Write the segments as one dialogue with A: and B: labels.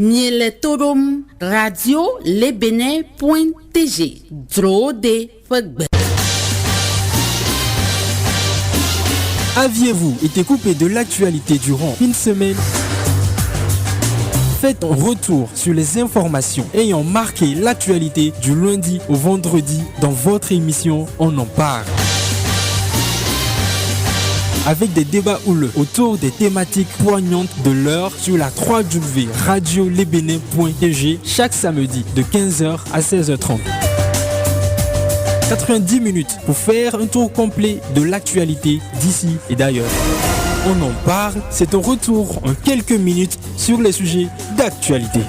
A: Nyeletorum radio lebene.tg Drode Fogbe.
B: Aviez-vous été coupé de l'actualité durant une semaine? Faites un retour sur les informations ayant marqué l'actualité du lundi au vendredi dans votre émission On en parle. Avec des débats houleux autour des thématiques poignantes de l'heure sur la 3W radio lebene.tg chaque samedi de 15h à 16h30. 90 minutes pour faire un tour complet de l'actualité d'ici et d'ailleurs. On en parle, c'est un retour en quelques minutes sur les sujets d'actualité.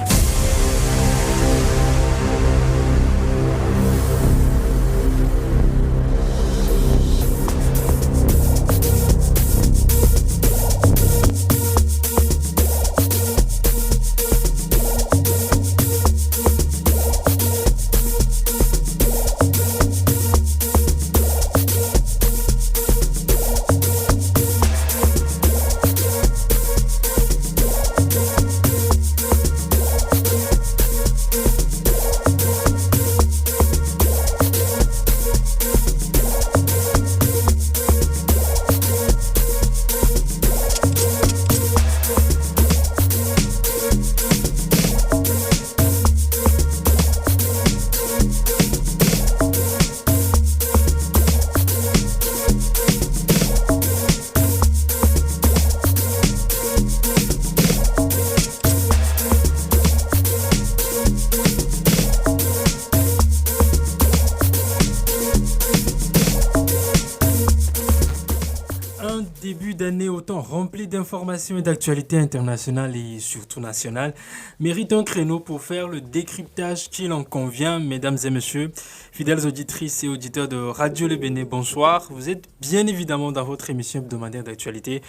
B: Rempli d'informations et d'actualités internationales et surtout nationales, mérite un créneau pour faire le décryptage qu'il en convient. Mesdames et messieurs, fidèles auditrices et auditeurs de Radio Le Bénin, bonsoir. Vous êtes bien évidemment dans votre émission hebdomadaire d'actualité.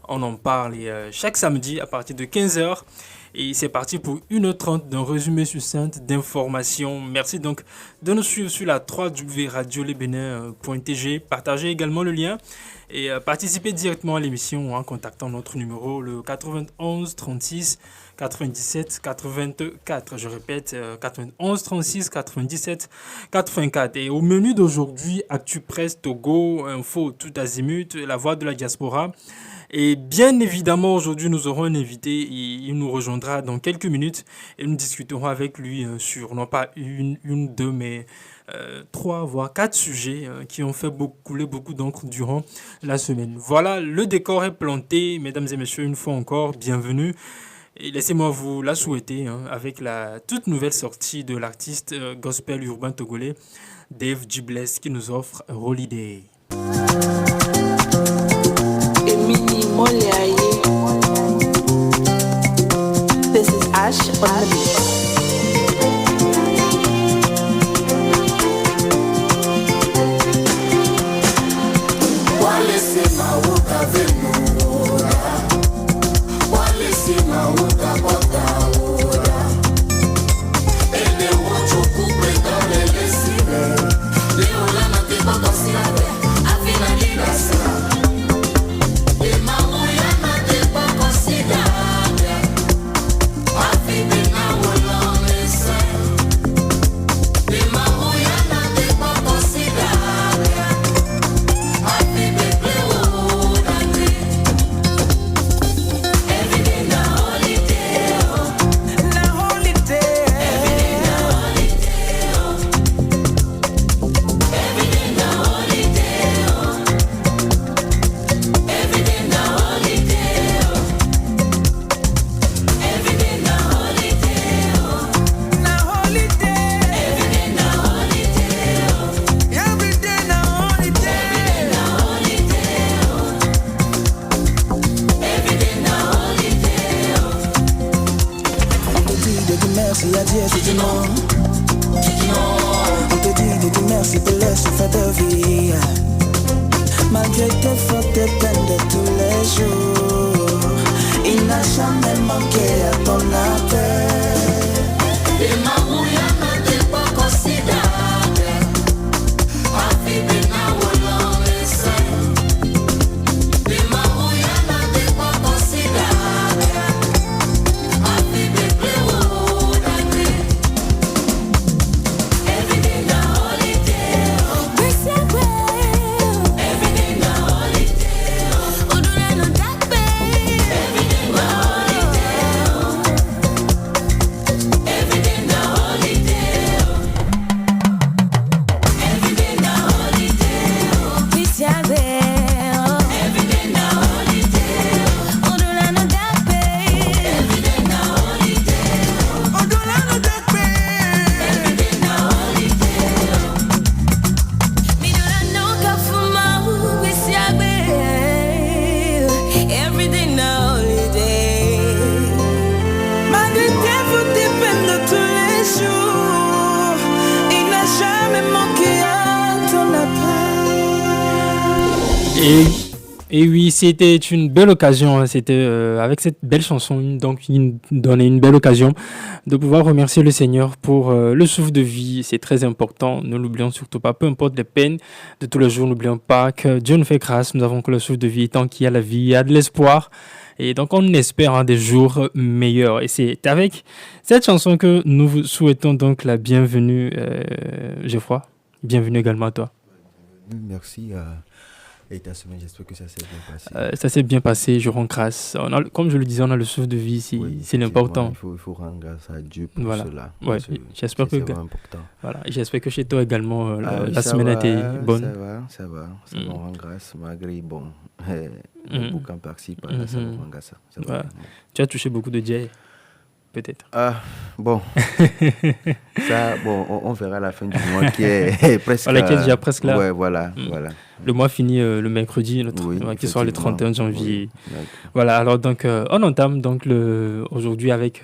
B: On en parle chaque samedi à partir de 15h. Et c'est parti pour 1h30 d'un résumé succinct d'informations. Merci donc de nous suivre sur la 3W radio lebene.tg. Partagez également le lien et participez directement à l'émission en contactant notre numéro le 91 36 97 84. Je répète, 91 36 97 84. Et au menu d'aujourd'hui, Actu Presse Togo, info tout azimut, la voix de la diaspora. Et bien évidemment, aujourd'hui, nous aurons un invité. Il nous rejoindra dans quelques minutes et nous discuterons avec lui sur, non pas une, deux, mais 3, voire 4 sujets qui ont fait couler beaucoup d'encre durant la semaine. Voilà, le décor est planté. Mesdames et messieurs, une fois encore, bienvenue. Et laissez-moi vous la souhaiter avec la toute nouvelle sortie de l'artiste gospel urbain togolais Dave Gibless qui nous offre Holiday.
C: This is Ash on the beat.
D: On te dit de merci pour le souffle de vie. Malgré tes fautes, tes peines de tous les jours, il n'a jamais manqué à ton appel. Et ma mouille n'a pas considérable.
B: Et oui, c'était une belle occasion, hein. C'était avec cette belle chanson, donc il nous donnait une belle occasion de pouvoir remercier le Seigneur pour le souffle de vie. C'est très important, ne l'oublions surtout pas, peu importe les peines de tous les jours, n'oublions pas que Dieu nous fait grâce, nous avons que le souffle de vie, tant qu'il y a la vie, il y a de l'espoir. Et donc on espère des jours meilleurs. Et c'est avec cette chanson que nous vous souhaitons donc la bienvenue, Geoffroy. Bienvenue également à toi.
E: Merci. Et ta semaine, j'espère que ça s'est bien passé.
B: Ça s'est bien passé, je rends grâce. Comme je le disais, on a le souffle de vie, c'est l'important.
E: Il faut rendre grâce à Dieu pour cela.
B: Ouais, j'espère que
E: c'est vraiment important.
B: Voilà, j'espère que chez toi également, la semaine a été bonne.
E: Ça va, on rend grâce malgré les bouquins par-ci, par-là, ça nous rend grâce.
B: Tu as touché beaucoup de dieux, peut-être.
E: Bon. On verra à la fin du mois qui est presque...
B: Qui est déjà presque là.
E: Ouais, voilà.
B: Le mois finit le mercredi, qui sera le 31 janvier. Oui. Voilà, alors donc, on entame donc aujourd'hui avec...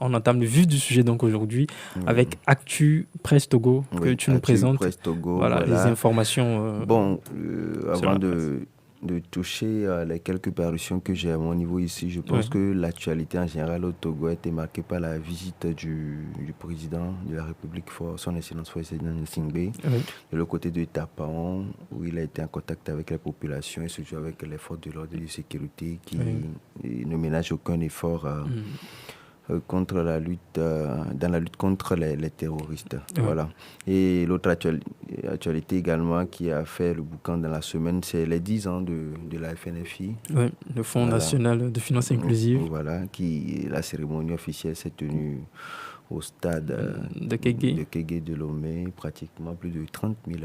B: on entame le vif du sujet donc aujourd'hui avec Actu Presse Togo que tu nous présentes.
E: Presse Togo,
B: voilà, les informations...
E: avant de toucher les quelques parutions que j'ai à mon niveau ici, je pense que l'actualité en général au Togo a été marquée par la visite du président de la République, son Excellence Fouessédine Nsingbe, de l'autre côté de Tapaon, où il a été en contact avec la population et surtout avec les forces de l'ordre et de sécurité qui ne ménagent aucun effort contre la lutte, dans la lutte contre les terroristes. Voilà. Et l'autre actualité également qui a fait le boucan dans la semaine, c'est les 10 ans de la FNFI.
B: Oui, le Fonds national de finances inclusives.
E: Voilà, la cérémonie officielle s'est tenue au stade
B: de
E: Kégué de Lomé, pratiquement plus de 30 000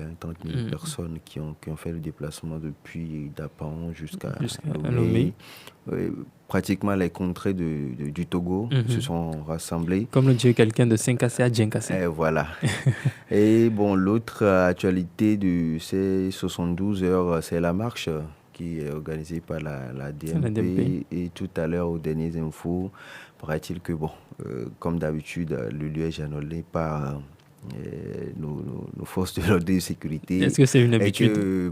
E: personnes qui ont fait le déplacement depuis Dapaon jusqu'à Lomé. Pratiquement les contrées du Togo se sont rassemblées.
B: Comme le dit quelqu'un de Saint-Cassé à Djenkassé.
E: Et voilà. Et l'autre actualité de ces 72 heures, c'est la marche qui est organisée par la DMP. Et tout à l'heure, aux dernières infos, paraît-il que, comme d'habitude, le lieu est jalonné par nos forces de l'ordre et de sécurité.
B: Est-ce que c'est une habitude?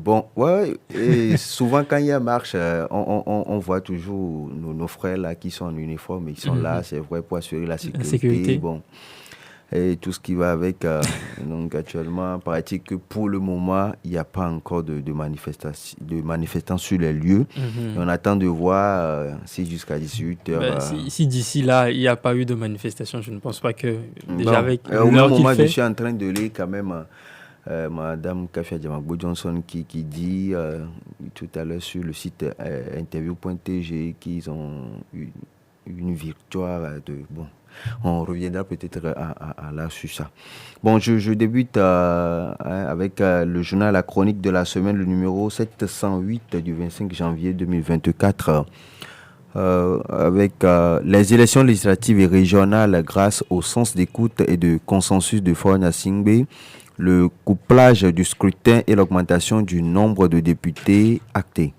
E: Et souvent quand il y a marche, on voit toujours nos frères là qui sont en uniforme, ils sont là, c'est vrai, pour assurer la sécurité. Et tout ce qui va avec. Donc actuellement, paraît-il que pour le moment, il n'y a pas encore de manifestants sur les lieux. Et on attend de voir si jusqu'à 18h...
B: Si d'ici là, il n'y a pas eu de manifestation, je ne pense pas que déjà avec
E: au moment, je suis en train de lire quand même Madame Kafia Djamagbo Johnson qui dit tout à l'heure sur le site interview.tg qu'ils ont eu une victoire on reviendra peut-être là sur ça. Je débute avec le journal La Chronique de la semaine, le numéro 708 du 25 janvier 2024, avec les élections législatives et régionales grâce au sens d'écoute et de consensus de Faure Gnassingbé, le couplage du scrutin et l'augmentation du nombre de députés actés.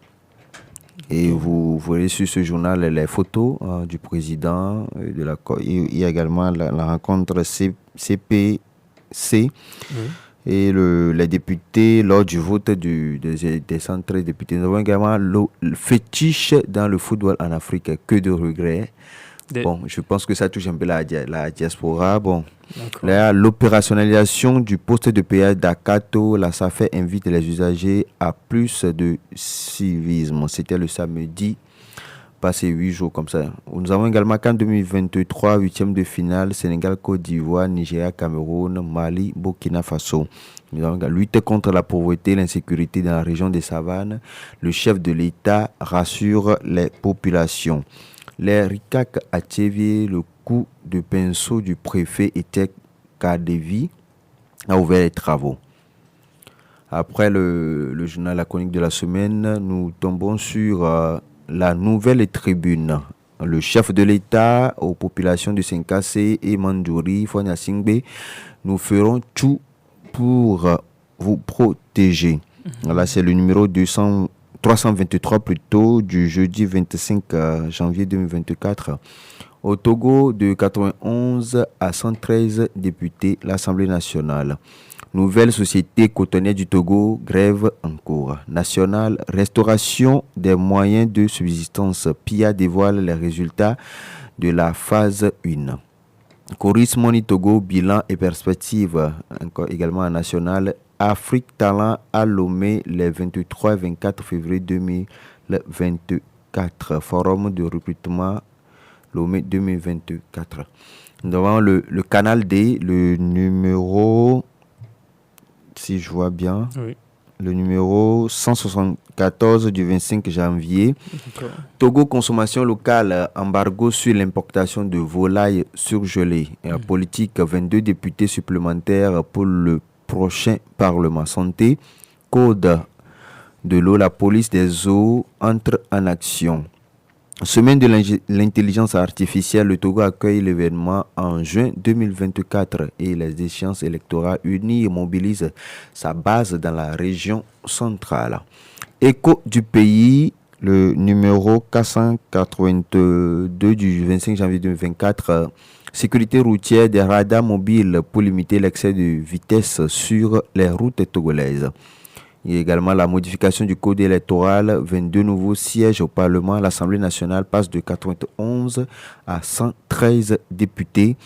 E: Et vous voyez sur ce journal les photos du président. Il y a également la rencontre CPC et les députés lors du vote des 113 députés. Nous avons également le fétiche dans le football en Afrique. Que de regrets. Je pense que ça touche un peu la diaspora. Là, l'opérationnalisation du poste de péage d'Akato, la SAFE invite les usagers à plus de civisme. C'était le samedi, passé 8 jours comme ça. Nous avons également qu'en 2023, 8e de finale, Sénégal, Côte d'Ivoire, Nigeria, Cameroun, Mali, Burkina Faso. Nous avons lutter contre la pauvreté et l'insécurité dans la région des savanes. Le chef de l'État rassure les populations. Les RICAC à Tchévier, le coup de pinceau du préfet Etiek Kadevi a ouvert les travaux. Après le journal La Chronique de la semaine, nous tombons sur la nouvelle tribune. Le chef de l'État aux populations de Saint-Cassé et Mandjouri, Faure Gnassingbé, nous ferons tout pour vous protéger. Là, c'est le numéro 323 plutôt, du jeudi 25 janvier 2024. Au Togo, de 91 à 113 députés, l'Assemblée nationale. Nouvelle société cotonnière du Togo, grève en cours. Nationale, restauration des moyens de subsistance. PIA dévoile les résultats de la phase 1. Coris Money Togo, bilan et perspective. Encore également en national. Afrique Talent à Lomé les 23 et 24 février 2024. Forum de recrutement Lomé 2024. Nous avons le canal D, le numéro, si je vois bien,
B: Oui.
E: le numéro 174 du 25 janvier.
B: D'accord.
E: Togo, consommation locale, embargo sur l'importation de volailles surgelées. Politique, 22 députés supplémentaires pour le prochain Parlement. Santé, code de l'eau, la police des eaux entre en action. Semaine de l'intelligence artificielle, le Togo accueille l'événement en juin 2024 et les échéances électorales unies mobilisent sa base dans la région centrale. Écho du pays, le numéro 482 du 25 janvier 2024, sécurité routière des radars mobiles pour limiter l'excès de vitesse sur les routes togolaises. Il y a également la modification du code électoral, 22 nouveaux sièges au Parlement. L'Assemblée nationale passe de 91 à 113 députés.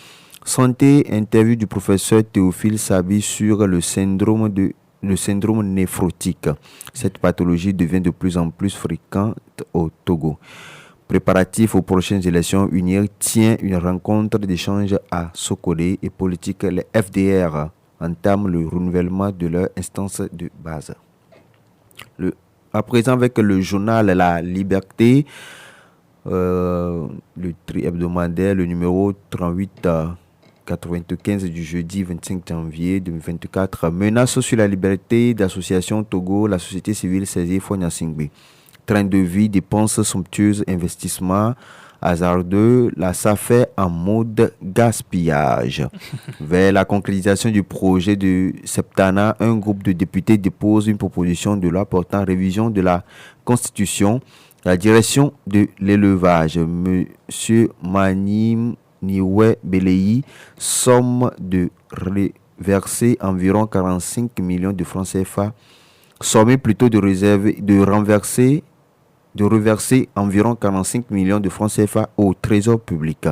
E: Santé, interview du professeur Théophile Sabi sur le syndrome néphrotique. Cette pathologie devient de plus en plus fréquente au Togo. Préparatif aux prochaines élections, UNIR tient une rencontre d'échange à Sokolé et politique. Les FDR entament le renouvellement de leur instance de base. À présent, avec le journal La Liberté, le tri hebdomadaire, le numéro 3895 du jeudi 25 janvier 2024, menace sur la liberté d'association Togo, la société civile saisie Fonia Singbe. Train de vie, dépenses somptueuses, investissements hasardeux, la SAFE en mode gaspillage. Vers la concrétisation du projet de Septana, un groupe de députés dépose une proposition de loi portant révision de la Constitution. La direction de l'élevage, M. Manim Niwe Beleyi, somme de reverser environ 45 millions de francs CFA, somme plutôt de reverser environ 45 millions de francs CFA au trésor public.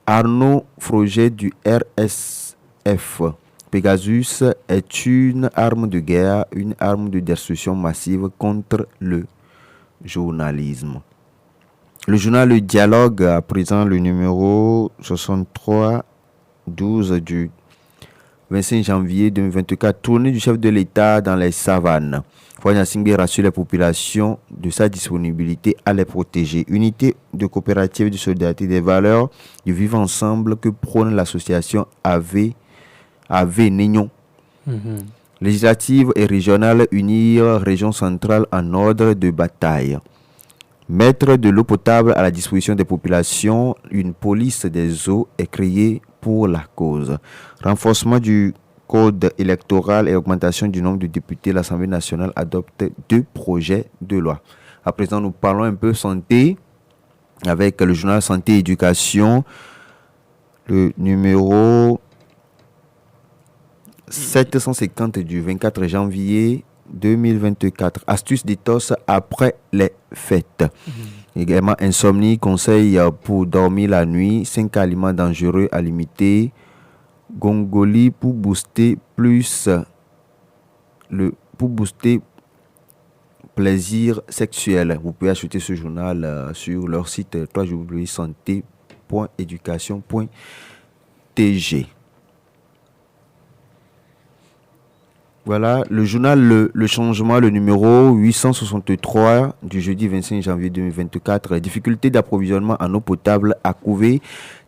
E: Arnaud Froget du RSF. Pegasus est une arme de guerre, une arme de destruction massive contre le journalisme. Le journal Le Dialogue, à présent le numéro 63-12 du 25 janvier 2024, tournée du chef de l'État dans les savanes. Fonia Singbe rassure les populations de sa disponibilité à les protéger. Unité de coopérative de solidarité des valeurs du vivre ensemble que prône l'association AV Nignon. Législative et régionale, unir région centrale en ordre de bataille. Mettre de l'eau potable à la disposition des populations, une police des eaux est créée pour la cause. Renforcement du code électoral et augmentation du nombre de députés, l'Assemblée nationale adopte 2 projets de loi. À présent, nous parlons un peu santé avec le journal Santé et Éducation, le numéro 750 du 24 janvier 2024. Astuces d'éthos après les fêtes. Également, insomnie, conseil pour dormir la nuit, 5 aliments dangereux à limiter. Gongoli pour booster plaisir sexuel. Vous pouvez acheter ce journal sur leur site www.santé.education.tg. Voilà, le journal le Changement, le numéro 863 du jeudi 25 janvier 2024. Difficulté d'approvisionnement en eau potable à Couvé.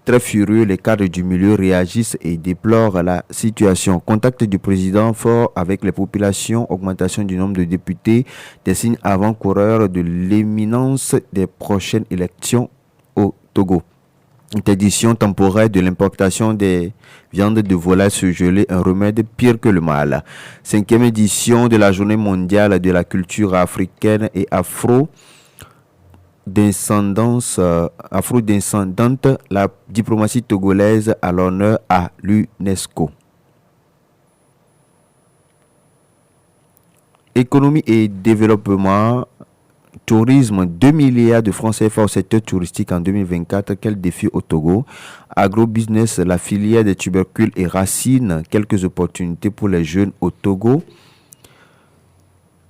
E: Très furieux, les cadres du milieu réagissent et déplorent la situation. Contact du président fort avec les populations, augmentation du nombre de députés, des signes avant-coureurs de l'imminence des prochaines élections au Togo. Interdiction temporaire de l'importation des viandes de volaille surgelées, un remède pire que le mal. 5e édition de la Journée mondiale de la culture africaine et afro-descendante, la diplomatie togolaise à l'honneur à l'UNESCO. économie et développement, tourisme, 2 milliards de francs CFA au secteur touristique en 2024. Quel défi au Togo? Agrobusiness, la filière des tubercules et racines, quelques opportunités pour les jeunes au Togo.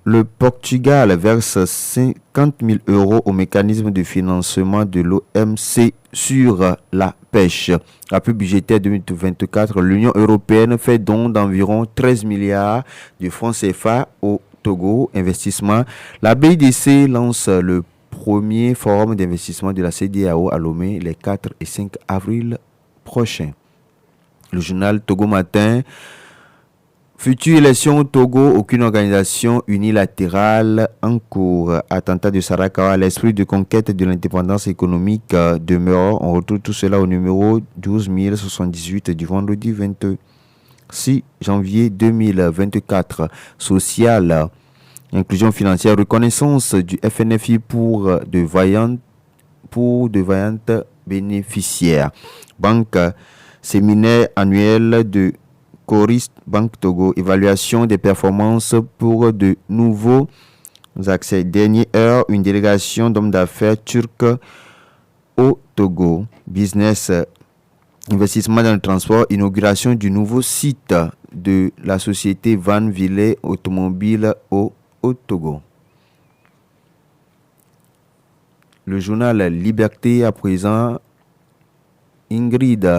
E: Le Portugal verse 50 000 € au mécanisme de financement de l'OMC sur la pêche. Rappel budgétaire 2024, l'Union européenne fait don d'environ 13 milliards de francs CFA au Togo. Investissement. La BIDC lance le premier forum d'investissement de la CEDEAO à Lomé les 4 et 5 avril prochains. Le journal Togo Matin. Future élection au Togo, aucune organisation unilatérale en cours. Attentat de Sarakawa, l'esprit de conquête de l'indépendance économique demeure. On retrouve tout cela au numéro 12078 du vendredi 26 janvier 2024. Social, inclusion financière, reconnaissance du FNFI pour de vaillantes bénéficiaires. Banque, séminaire annuel de Coris Banque Togo, évaluation des performances pour de nouveaux accès. Dernière heure, une délégation d'hommes d'affaires turcs au Togo. Business, investissement dans le transport, inauguration du nouveau site de la société Van Ville Automobile au Togo. Le journal Liberté à présent, Ingrid.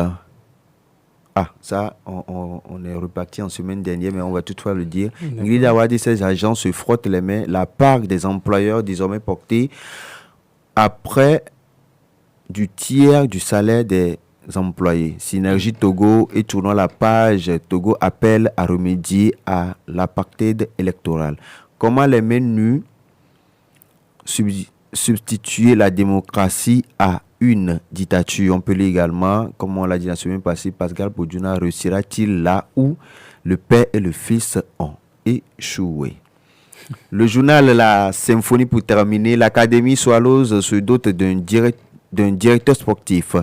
E: Ça, on est reparti en semaine dernière, mais on va toutefois le dire. Ingrid Awadi, ces agents se frottent les mains. La part des employeurs désormais portée après du tiers du salaire des employés. Synergie Togo et tournant la page, Togo appelle à remédier à l'apartheid électoral. Comment les mains nues substituer la démocratie à une dictature? On peut lire également, comme on l'a dit la semaine passée, Pascal Podjuna réussira-t-il là où le père et le fils ont échoué? Le journal La Symphonie pour terminer, l'Académie Swallows se dote d'un directeur sportif.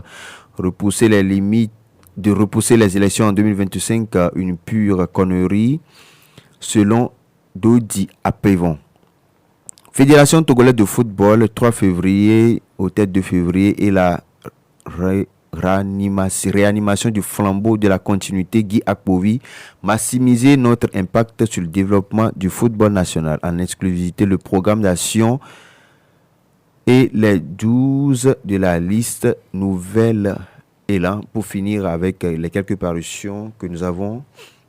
E: Repousser les élections en 2025, une pure connerie, selon Dodi Apevon. Fédération togolaise de football, 3 février au 2 février et la réanimation du flambeau de la continuité Guy Akpovi, maximiser notre impact sur le développement du football national. En exclusivité, le programme d'action et les 12 de la liste Nouvelle Élan pour finir avec les quelques parutions que nous avons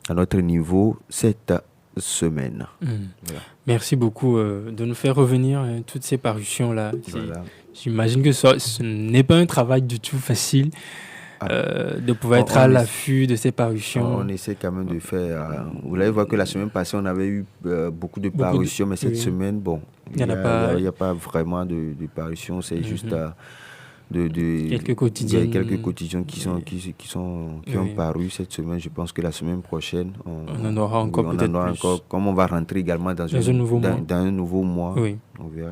E: à notre niveau cette semaine.
B: Voilà. Merci beaucoup de nous faire revenir toutes ces parutions-là. Voilà. J'imagine que ce n'est pas un travail du tout facile de pouvoir être à l'affût de ces parutions.
E: On essaie quand même de faire... vous l'avez vu que la semaine passée, on avait eu beaucoup de parutions, mais cette semaine, bon, il n'y a pas vraiment de parutions, c'est juste...
B: quelques quotidiens
E: qui ont paru cette semaine. Je pense que la semaine prochaine
B: on en aura encore plus.
E: Comme on va rentrer également dans un nouveau mois,
B: oui.
E: On verra.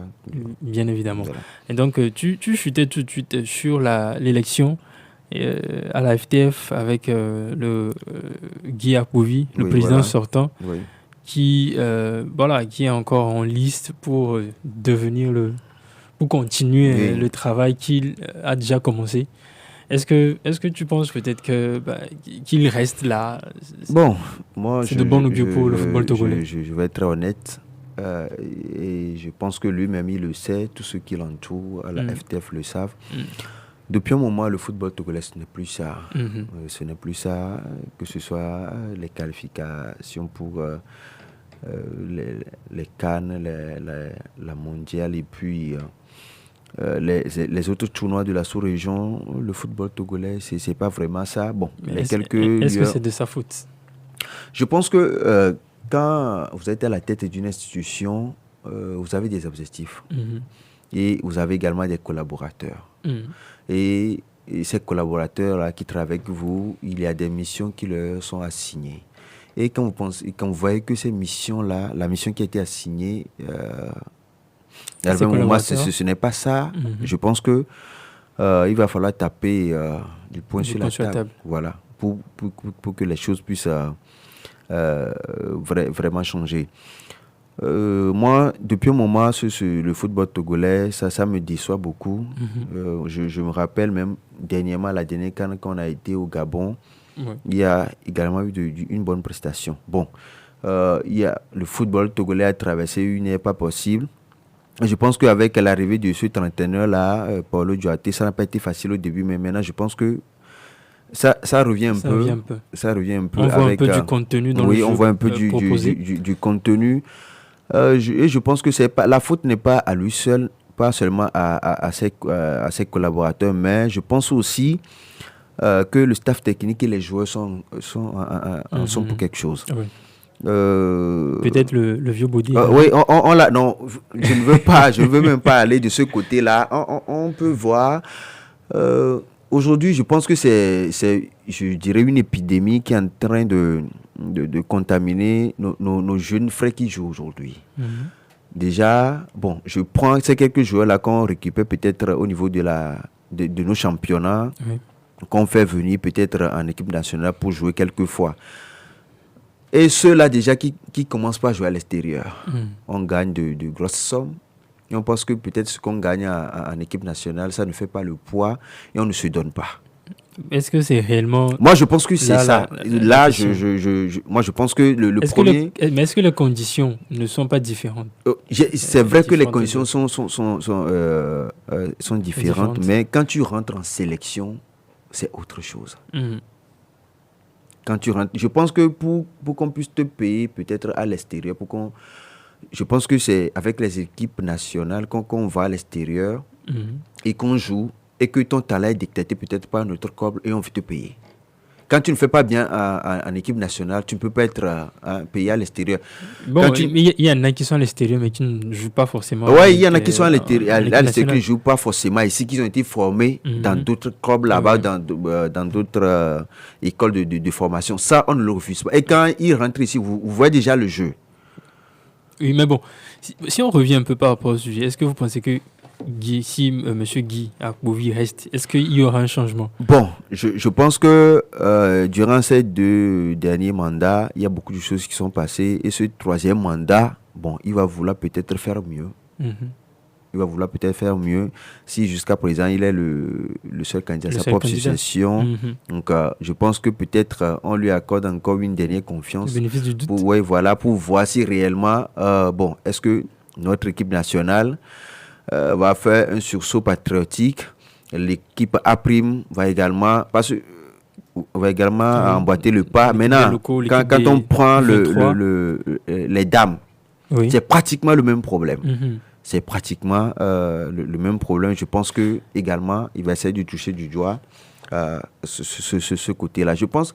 B: Bien évidemment.
E: Voilà.
B: Et donc tu chutais tout de suite sur l'élection à la FTF avec le Guy Akpovi, le président sortant, qui est encore en liste pour devenir pour continuer le travail qu'il a déjà commencé. Est-ce que tu penses peut-être qu'il reste là?
E: Bon, moi,
B: c'est de bon augure pour le football togolais.
E: Je vais être très honnête. Et je pense que lui-même, il le sait. Tous ceux qui l'entourent à la FTF le savent. Depuis un moment, le football togolais, ce n'est plus ça. Ce n'est plus ça, que ce soit les qualifications pour... les CAN, la mondiale et puis les autres tournois de la sous-région, le football togolais, c'est pas vraiment ça. Bon,
B: est-ce que c'est de sa faute?
E: Je pense que quand vous êtes à la tête d'une institution, vous avez des objectifs et vous avez également des collaborateurs. Et ces collaborateurs-là qui travaillent avec vous, il y a des missions qui leur sont assignées. Et quand vous voyez que ces missions-là, la mission qui a été assignée, ce n'est pas ça, je pense que il va falloir taper du poing sur la table. Voilà, pour que les choses puissent vraiment changer. Moi, depuis un moment, le football togolais, ça me déçoit beaucoup. Je me rappelle même dernièrement, la dernière CAN, quand on a été au Gabon, il y a également eu une bonne prestation. Bon, le football togolais a traversé une ère pas possible. Je pense qu'avec l'arrivée de ce trentenaire-là, Paulo Duarte, ça n'a pas été facile au début, mais maintenant, je pense que ça revient un peu. Ça revient un peu.
B: On voit un peu du contenu dans le jeu.
E: Oui, on voit un peu du contenu. Et je pense que la faute n'est pas à lui seul, pas seulement à ses collaborateurs, mais je pense aussi que le staff technique et les joueurs sont pour quelque chose.
B: Oui. Peut-être le vieux body.
E: Oui, non, je ne veux même pas aller de ce côté-là. On peut voir. Aujourd'hui, je pense que c'est, je dirais, une épidémie qui est en train de contaminer nos jeunes frères qui jouent aujourd'hui. Déjà, bon, je prends ces quelques joueurs-là qu'on récupère peut-être au niveau de nos championnats, qu'on fait venir peut-être en équipe nationale pour jouer quelques fois. Et ceux-là déjà qui commencent pas à jouer à l'extérieur, on gagne de grosses sommes. Et on pense que peut-être ce qu'on gagne en équipe nationale, ça ne fait pas le poiest et on ne se donne pas.
B: Est-ce que c'est réellement...
E: Moi, je pense que c'est ça. Moi, je pense que le premier...
B: Mais est-ce que les conditions ne sont pas différentes?
E: C'est vrai que les conditions sont différentes, mais quand tu rentres en sélection, c'est autre chose. Quand tu rentres, je pense que pour qu'on puisse te payer peut-être à l'extérieur, je pense que c'est avec les équipes nationales qu'on va à l'extérieur et qu'on joue et que ton talent est dicté peut-être par notre club et on veut te payer. Quand tu ne fais pas bien en équipe nationale, tu ne peux pas être payé à l'extérieur.
B: Bon, il y en a qui sont à l'extérieur mais qui ne jouent pas forcément.
E: Oui, il y en a qui sont à l'extérieur qui ne jouent pas forcément ici, qui ont été formés dans d'autres clubs là-bas, dans d'autres écoles de formation. Ça, on ne le refuse pas. Et quand ils rentrent ici, vous voyez déjà le jeu. Oui,
B: mais bon, si on revient un peu par rapport au sujet, est-ce que vous pensez que si M. Guy Akbovi reste, est-ce qu'il y aura un changement?
E: Bon, je pense que durant ces 2 derniers mandats, il y a beaucoup de choses qui sont passées. Et ce 3e mandat, bon, il va vouloir peut-être faire mieux. Il va vouloir peut-être faire mieux si jusqu'à présent, il est le seul candidat à sa propre succession. Donc, je pense que peut-être on lui accorde encore une dernière confiance.
B: Le bénéfice du doute.
E: Pour voir si réellement, est-ce que notre équipe nationale va faire un sursaut patriotique. L'équipe A' va également emboîter le pas. Maintenant, quand on prend les dames, c'est pratiquement le même problème. C'est pratiquement le même problème. Je pense que également, il va essayer de toucher du doigt ce côté-là. Je pense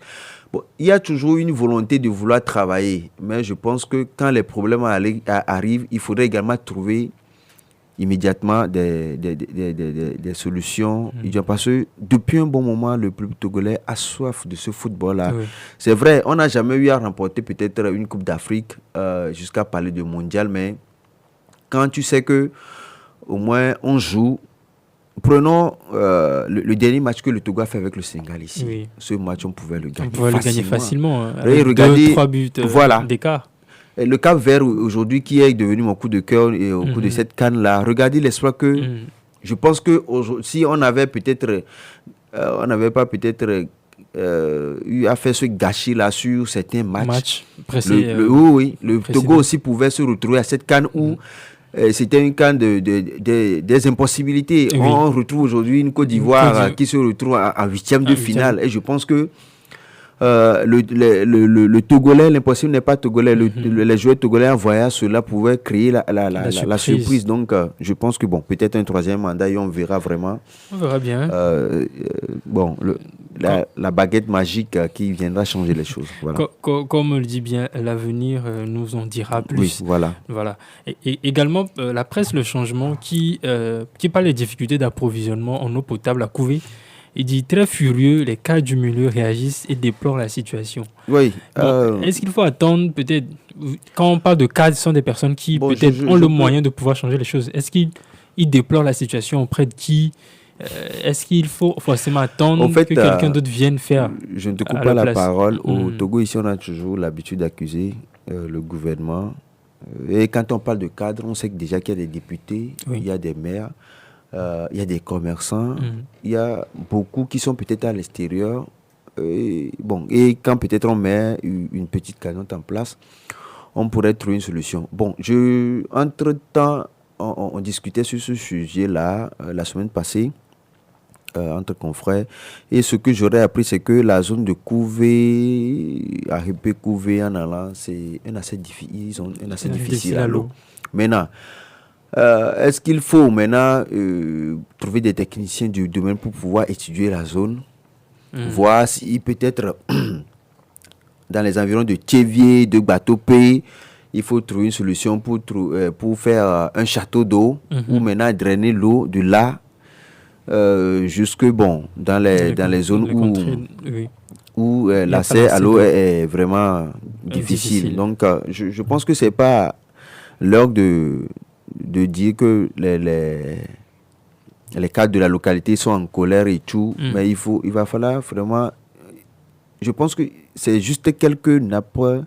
E: il y a toujours une volonté de vouloir travailler, mais je pense que quand les problèmes arrivent, il faudrait également trouver immédiatement des solutions. Parce que depuis un bon moment, le peuple togolais a soif de ce football-là. C'est vrai, on n'a jamais eu à remporter peut-être une Coupe d'Afrique jusqu'à parler de mondial, mais quand tu sais que au moins on joue, prenons le dernier match que le Togo a fait avec le Sénégal ici. Ce match, on pouvait le gagner facilement.
B: Le gagner facilement.
E: Regardez,
B: 2-3 buts d'écart.
E: Le Cap Vert aujourd'hui qui est devenu mon coup de cœur et au cours de cette canne-là, regardez l'espoir que je pense que si on avait peut-être on n'avait pas peut-être eu à faire ce gâchis-là sur certains matchs. Le Togo aussi pouvait se retrouver à cette canne où c'était une canne des impossibilités. On retrouve aujourd'hui une Côte d'Ivoire qui se retrouve en 8e de finale. Et je pense que le Togolais, l'impossible n'est pas Togolais. Les joueurs togolais en voyant cela pouvaient créer la surprise. Donc, je pense que peut-être un 3e mandat et on verra vraiment.
B: On verra bien.
E: La baguette magique qui viendra changer les choses. Voilà.
B: Comme le dit bien l'avenir, nous en dira plus.
E: Oui, voilà.
B: Et également, la presse Le Changement qui parle des difficultés d'approvisionnement en eau potable à Couvé. Il dit très furieux, les cadres du milieu réagissent et déplorent la situation.
E: Oui.
B: Est-ce qu'il faut attendre peut-être, quand on parle de cadres, ce sont des personnes qui peut-être ont le moyen de pouvoir changer les choses. Est-ce qu'ils déplorent la situation auprès de qui? Est-ce qu'il faut forcément attendre que quelqu'un d'autre vienne faire?
E: Je ne te coupe pas la parole. Au Togo, ici, on a toujours l'habitude d'accuser le gouvernement Et quand on parle de cadre, on sait que déjà qu'il y a des députés,
B: Oui.
E: il y a des maires, il y a des commerçants, il y a beaucoup qui sont peut-être à l'extérieur. Et quand peut-être on met une petite cagnotte en place, on pourrait trouver une solution. Bon, entre-temps, on discutait sur ce sujet-là la semaine passée entre confrères. Et ce que j'aurais appris, c'est que la zone de Couvé, à Couvé en allant, c'est un assez difficile à l'eau. Maintenant, est-ce qu'il faut maintenant trouver des techniciens du domaine pour pouvoir étudier la zone, voir si peut-être dans les environs de Tchévier, de Bateau-Pé, il faut trouver une solution pour faire un château d'eau ou maintenant drainer l'eau de là jusque dans les zones où l'accès à l'eau est vraiment difficile. Donc je pense que c'est pas l'heure de dire que les cadres de la localité sont en colère et tout, mais il va falloir vraiment, je pense que c'est juste quelques nappes,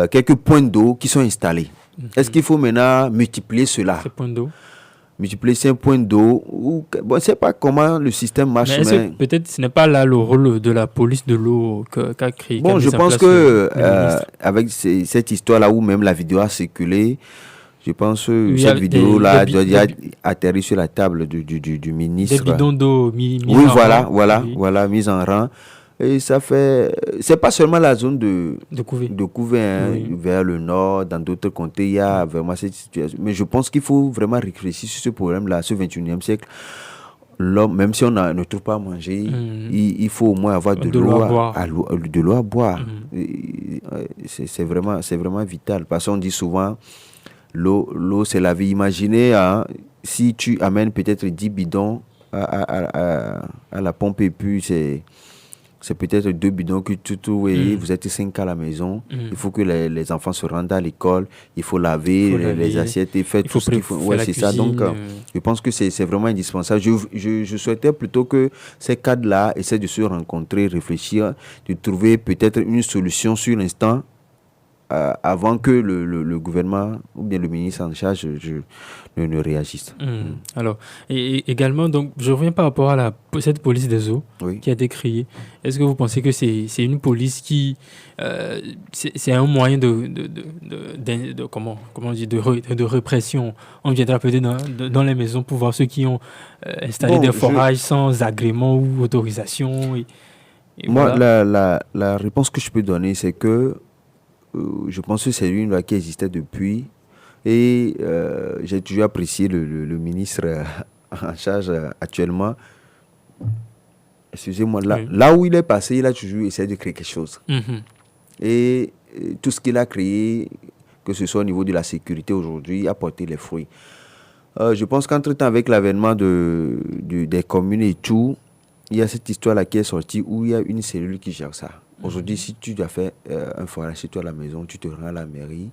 E: quelques points d'eau qui sont installés. Est-ce qu'il faut maintenant multiplier cela?
B: Ces points d'eau.
E: Multiplier ces points d'eau. Bon, je ne sais pas comment le système marche.
B: Mais est-ce que peut-être ce n'est pas là le rôle de la police de l'eau qu'a créé?
E: Bon, je pense que avec cette histoire-là où même la vidéo a circulé, je pense que cette vidéo-là doit atterrir sur la table du ministre.
B: Des bidons d'eau mis
E: oui,
B: en rang.
E: Voilà, mise en rang. Et ça fait... C'est pas seulement la zone de Couvé, vers le nord, dans d'autres comtés, il y a vraiment cette situation. Mais je pense qu'il faut vraiment réfléchir sur ce problème-là, ce 21e siècle. L'homme, même si on ne trouve pas à manger, il faut au moins avoir de l'eau à boire. C'est vraiment vital. Parce qu'on dit souvent, l'eau c'est la vie. Imaginez, si tu amènes peut-être 10 bidons à la pompe et puis c'est peut-être 2 bidons que tu trouves et vous êtes 5 à la maison. Il faut que les enfants se rendent à l'école. Il faut laver les assiettes et faire tout ce qu'il faut. Ouais, c'est ça. Donc, je pense que c'est vraiment indispensable. Je souhaitais plutôt que ces cadres-là essaient de se rencontrer, réfléchir, de trouver peut-être une solution sur l'instant avant que le gouvernement ou bien le ministre en charge ne réagisse.
B: Alors, et également, donc, je reviens par rapport à cette police des eaux qui a été créée. Est-ce que vous pensez que c'est une police qui... c'est un moyen de répression? On viendra peut-être dans les maisons pour voir ceux qui ont installé des forages sans agrément ou autorisation.
E: Moi, voilà. la réponse que je peux donner, c'est que je pense que c'est une loi qui existait depuis et j'ai toujours apprécié le ministre en charge actuellement. Excusez-moi, là où il est passé, il a toujours essayé de créer quelque chose. Et tout ce qu'il a créé, que ce soit au niveau de la sécurité aujourd'hui, a porté les fruits. Je pense qu'entre-temps, avec l'avènement des communes et tout, il y a cette histoire-là qui est sortie où il y a une cellule qui gère ça. Aujourd'hui, si tu dois faire un forage chez toi à la maison, tu te rends à la mairie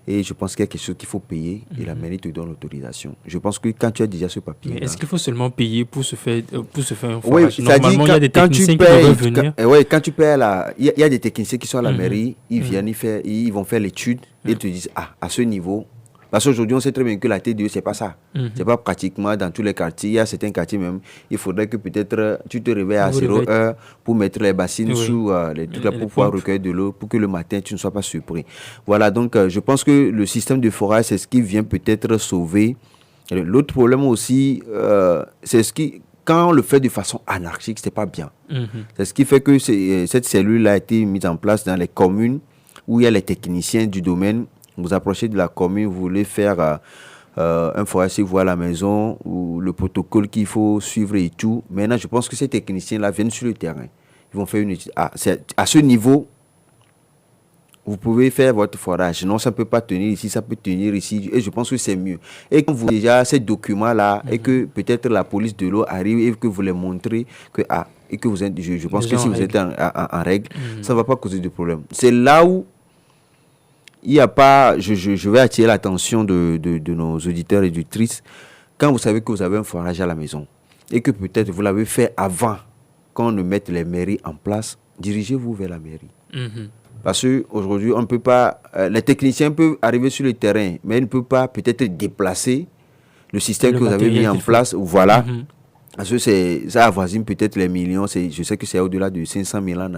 E: et je pense qu'il y a quelque chose qu'il faut payer et la mairie te donne l'autorisation. Je pense que quand tu as déjà ce papier...
B: Mais est-ce qu'il faut seulement payer pour se faire un forage?
E: Oui,
B: normalement, il y a des techniciens qui doivent venir.
E: Oui, quand tu payes il y a des techniciens qui sont à la mairie, ils viennent, ils vont faire l'étude et ils te disent, à ce niveau... Parce qu'aujourd'hui, on sait très bien que la TDE, c'est pas ça. C'est pas pratiquement dans tous les quartiers. Il y a certains quartiers même, il faudrait que peut-être tu te réveilles à 0h pour mettre les bassines sous les trucs là pour pouvoir recueillir de l'eau, pour que le matin, tu ne sois pas surpris. Voilà, donc je pense que le système de forage, c'est ce qui vient peut-être sauver. L'autre problème aussi, c'est ce qui... Quand on le fait de façon anarchique, c'est pas bien. C'est ce qui fait que cette cellule a été mise en place dans les communes où il y a les techniciens du domaine. Vous approchez de la commune, vous voulez faire un forage chez vous à la maison, ou le protocole qu'il faut suivre et tout. Maintenant, je pense que ces techniciens-là viennent sur le terrain. Ils vont faire une étude. À ce niveau, vous pouvez faire votre forage. Non, ça ne peut pas tenir ici, ça peut tenir ici. Et je pense que c'est mieux. Et quand vous avez déjà ces documents-là, et que peut-être la police de l'eau arrive et que vous les montrez, et que vous êtes, je pense que si vous êtes en règle, ça ne va pas causer de problème. C'est là où il n'y a pas, je vais attirer l'attention de nos auditeurs et auditrices. Quand vous savez que vous avez un forage à la maison et que peut-être vous l'avez fait avant qu'on ne mette les mairies en place, dirigez-vous vers la mairie. Parce qu'aujourd'hui, on ne peut pas... les techniciens peuvent arriver sur le terrain, mais ils ne peuvent pas peut-être déplacer le système que vous avez mis en place. Voilà. Parce que ça avoisine peut-être les millions. Je sais que c'est au-delà de 500 000 ans.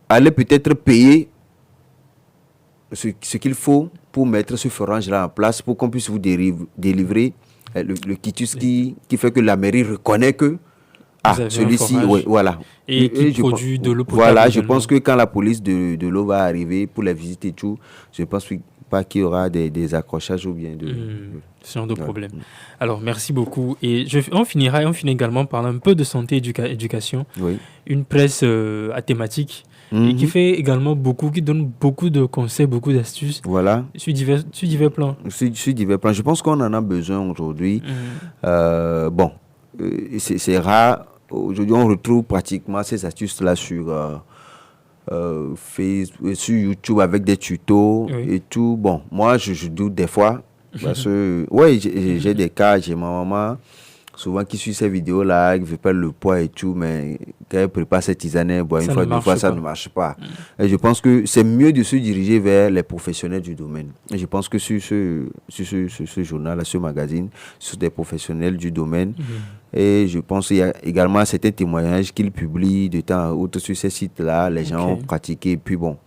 E: Allez peut-être payer ce qu'il faut pour mettre ce forage-là en place, pour qu'on puisse vous délivrer le quitus qui fait que la mairie reconnaît que celui-ci, voilà.
B: Et qui produit de l'eau potable.
E: Voilà, je pense que quand la police de l'eau va arriver pour les visites et tout, je pense pas qu'il y aura des accrochages ou bien
B: ce genre de problème. Alors, merci beaucoup. Et on finit également par un peu de santé éducation.
E: Oui.
B: Une presse à thématique et qui fait également qui donne beaucoup de conseils, beaucoup d'astuces.
E: Voilà.
B: Sur divers plans.
E: Sur divers plans. Je pense qu'on en a besoin aujourd'hui. C'est rare. Aujourd'hui, on retrouve pratiquement ces astuces-là sur Facebook, sur YouTube avec des tutos et tout. Bon, moi, je doute des fois. Parce que, j'ai des cas, j'ai ma maman, souvent qui suit ces vidéos-là, qui veut perdre le poids et tout, mais quand elle prépare cette tisane, une fois, deux fois, ça ne marche pas. Et je pense que c'est mieux de se diriger vers les professionnels du domaine. Et je pense que sur ce journal, ce magazine, sur des professionnels du domaine, et je pense qu'il y a également certains témoignages qu'ils publient de temps à autre sur ces sites-là, les gens ont pratiqué, et puis bon,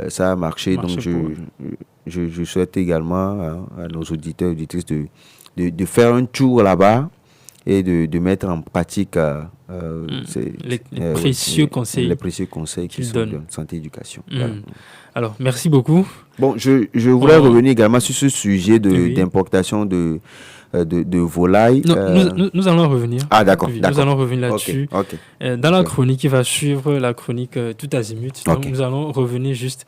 E: ça a marché, donc je souhaite également à nos auditeurs et auditrices de faire un tour là-bas et de mettre en pratique
B: les précieux conseils.
E: Les précieux conseils qu'ils sont de santé et éducation. Voilà.
B: Alors, merci beaucoup.
E: Bon, je voulais revenir également sur ce sujet d'importation de volailles.
B: Nous allons revenir.
E: Ah, d'accord.
B: Nous allons revenir là-dessus. Dans la chronique qui va suivre, la chronique Tout Azimut, donc nous allons revenir juste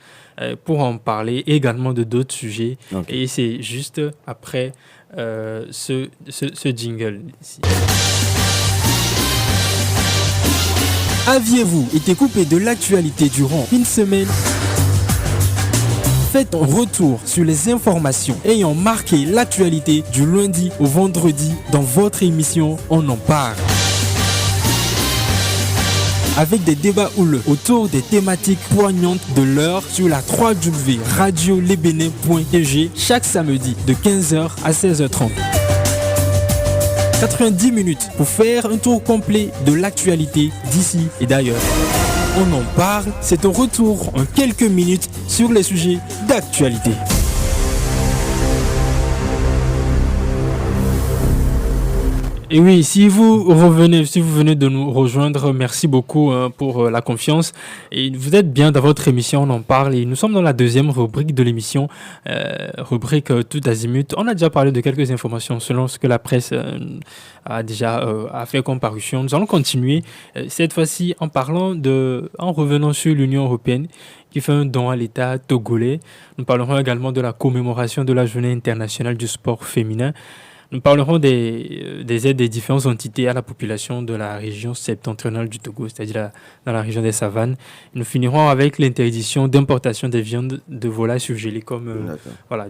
B: pour en parler également de d'autres sujets. Et c'est juste après ce jingle ici.
F: Aviez-vous été coupé de l'actualité durant une semaine? Faites un retour sur les informations ayant marqué l'actualité du lundi au vendredi dans votre émission On en parle. Avec des débats houleux autour des thématiques poignantes de l'heure sur la www.radiolebénin.tg chaque samedi de 15h à 16h30. 90 minutes pour faire un tour complet de l'actualité d'ici et d'ailleurs. On en parle, c'est un retour en quelques minutes sur les sujets d'actualité.
B: Et oui, si vous venez de nous rejoindre, merci beaucoup pour la confiance. Et vous êtes bien dans votre émission, on en parle. Et nous sommes dans la deuxième rubrique de l'émission, rubrique Tout Azimut. On a déjà parlé de quelques informations selon ce que la presse a fait comme parution. Nous allons continuer cette fois-ci en revenant sur l'Union européenne qui fait un don à l'État togolais. Nous parlerons également de la commémoration de la Journée internationale du sport féminin. Nous parlerons des aides des différentes entités à la population de la région septentrionale du Togo, c'est-à-dire dans la région des savanes. Nous finirons avec l'interdiction d'importation des viandes de volailles surgelées, comme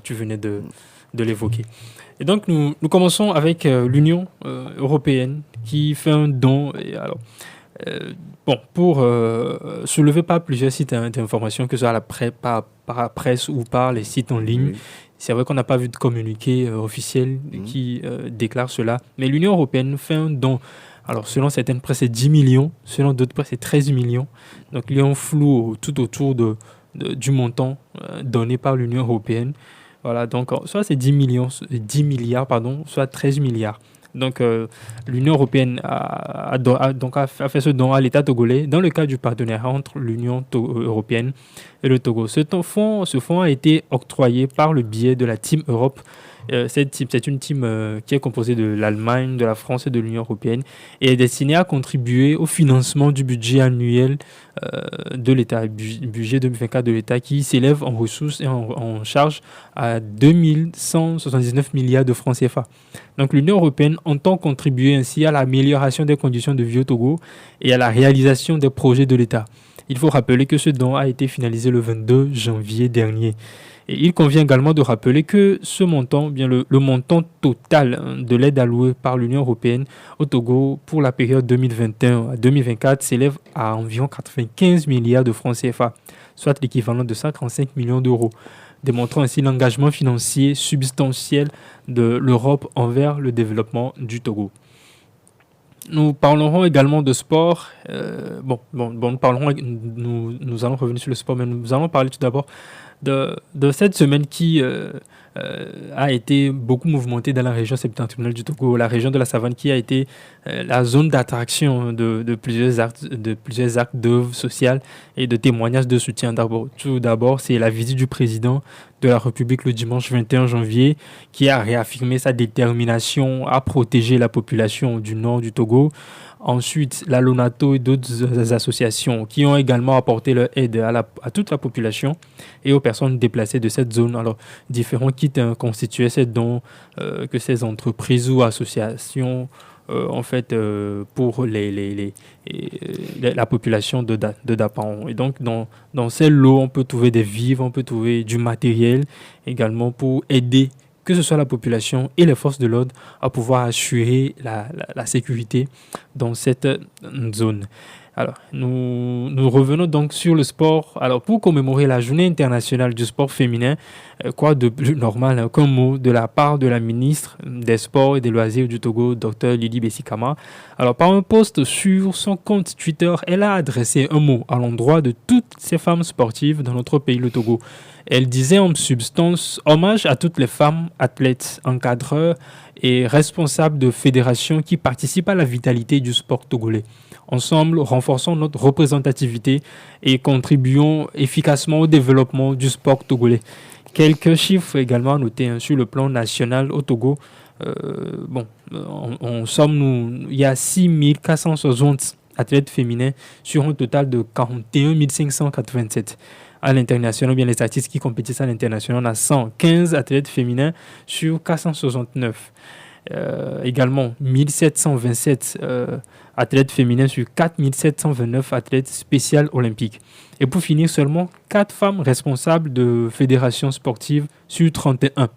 B: tu venais de l'évoquer. Et donc, nous commençons avec l'Union européenne qui fait un don. Pour soulever par plusieurs sites d'information, que ce soit par la presse ou par les sites en ligne. C'est vrai qu'on n'a pas vu de communiqué officiel qui déclare cela. Mais l'Union européenne fait un don. Alors, selon certaines presses, c'est 10 millions. Selon d'autres presses, c'est 13 millions. Donc, il y a un flou tout autour du montant donné par l'Union européenne. Voilà, donc, soit c'est 10 milliards, soit 13 milliards. Donc, l'Union européenne a fait ce don à l'État togolais dans le cadre du partenariat entre l'Union européenne et le Togo. Ce fonds a été octroyé par le biais de la Team Europe. C'est une team qui est composée de l'Allemagne, de la France et de l'Union européenne et est destinée à contribuer au financement du budget annuel de l'État, budget 2024 de l'État, qui s'élève en ressources et en charge à 2179 milliards de francs CFA. Donc l'Union européenne entend contribuer ainsi à l'amélioration des conditions de vie au Togo et à la réalisation des projets de l'État.
F: Il faut rappeler que ce don a été finalisé le 22 janvier dernier. Et il convient également de rappeler que ce montant, bien le montant total de l'aide allouée par l'Union européenne au Togo pour la période 2021 à 2024 s'élève à environ 95 milliards de francs CFA, soit l'équivalent de 135 millions d'euros, démontrant ainsi l'engagement financier substantiel de l'Europe envers le développement du Togo. Nous parlerons également de sport. Nous allons revenir sur le sport, mais nous allons parler tout d'abord de cette semaine qui a été beaucoup mouvementée dans la région septentrionale du Togo, la région de la Savane qui a été la zone d'attraction de plusieurs actes d'œuvres sociales et de témoignages de soutien. Tout d'abord, c'est la visite du président de la République le dimanche 21 janvier qui a réaffirmé sa détermination à protéger la population du nord du Togo. Ensuite, la Lonato et d'autres associations qui ont également apporté leur aide à toute la population et aux personnes déplacées de cette zone. Alors, différents kits constituaient cette dons que ces entreprises ou associations pour la population de Dapaon. Et donc, dans ces lots, on peut trouver des vivres, on peut trouver du matériel également pour aider que ce soit la population et les forces de l'ordre à pouvoir assurer la sécurité dans cette zone. Alors, nous revenons donc sur le sport. Alors, pour commémorer la journée internationale du sport féminin, quoi de plus normal qu'un mot de la part de la ministre des Sports et des Loisirs du Togo, Dr Lydie Bessikama. Alors, par un post sur son compte Twitter, elle a adressé un mot à l'endroit de toutes ces femmes sportives dans notre pays, le Togo. Elle disait en substance « Hommage à toutes les femmes, athlètes, encadreurs et responsables de fédérations qui participent à la vitalité du sport togolais. Ensemble, renforçons notre représentativité et contribuons efficacement au développement du sport togolais. » Quelques chiffres également à noter sur le plan national au Togo. En somme, il y a 6 460 athlètes féminins sur un total de 41 587. À l'international, bien les statistiques qui compétissent à l'international, on a 115 athlètes féminins sur 469. Également, 1727 athlètes féminins sur 4729 athlètes spéciales olympiques. Et pour finir, seulement 4 femmes responsables de fédérations sportives sur 31.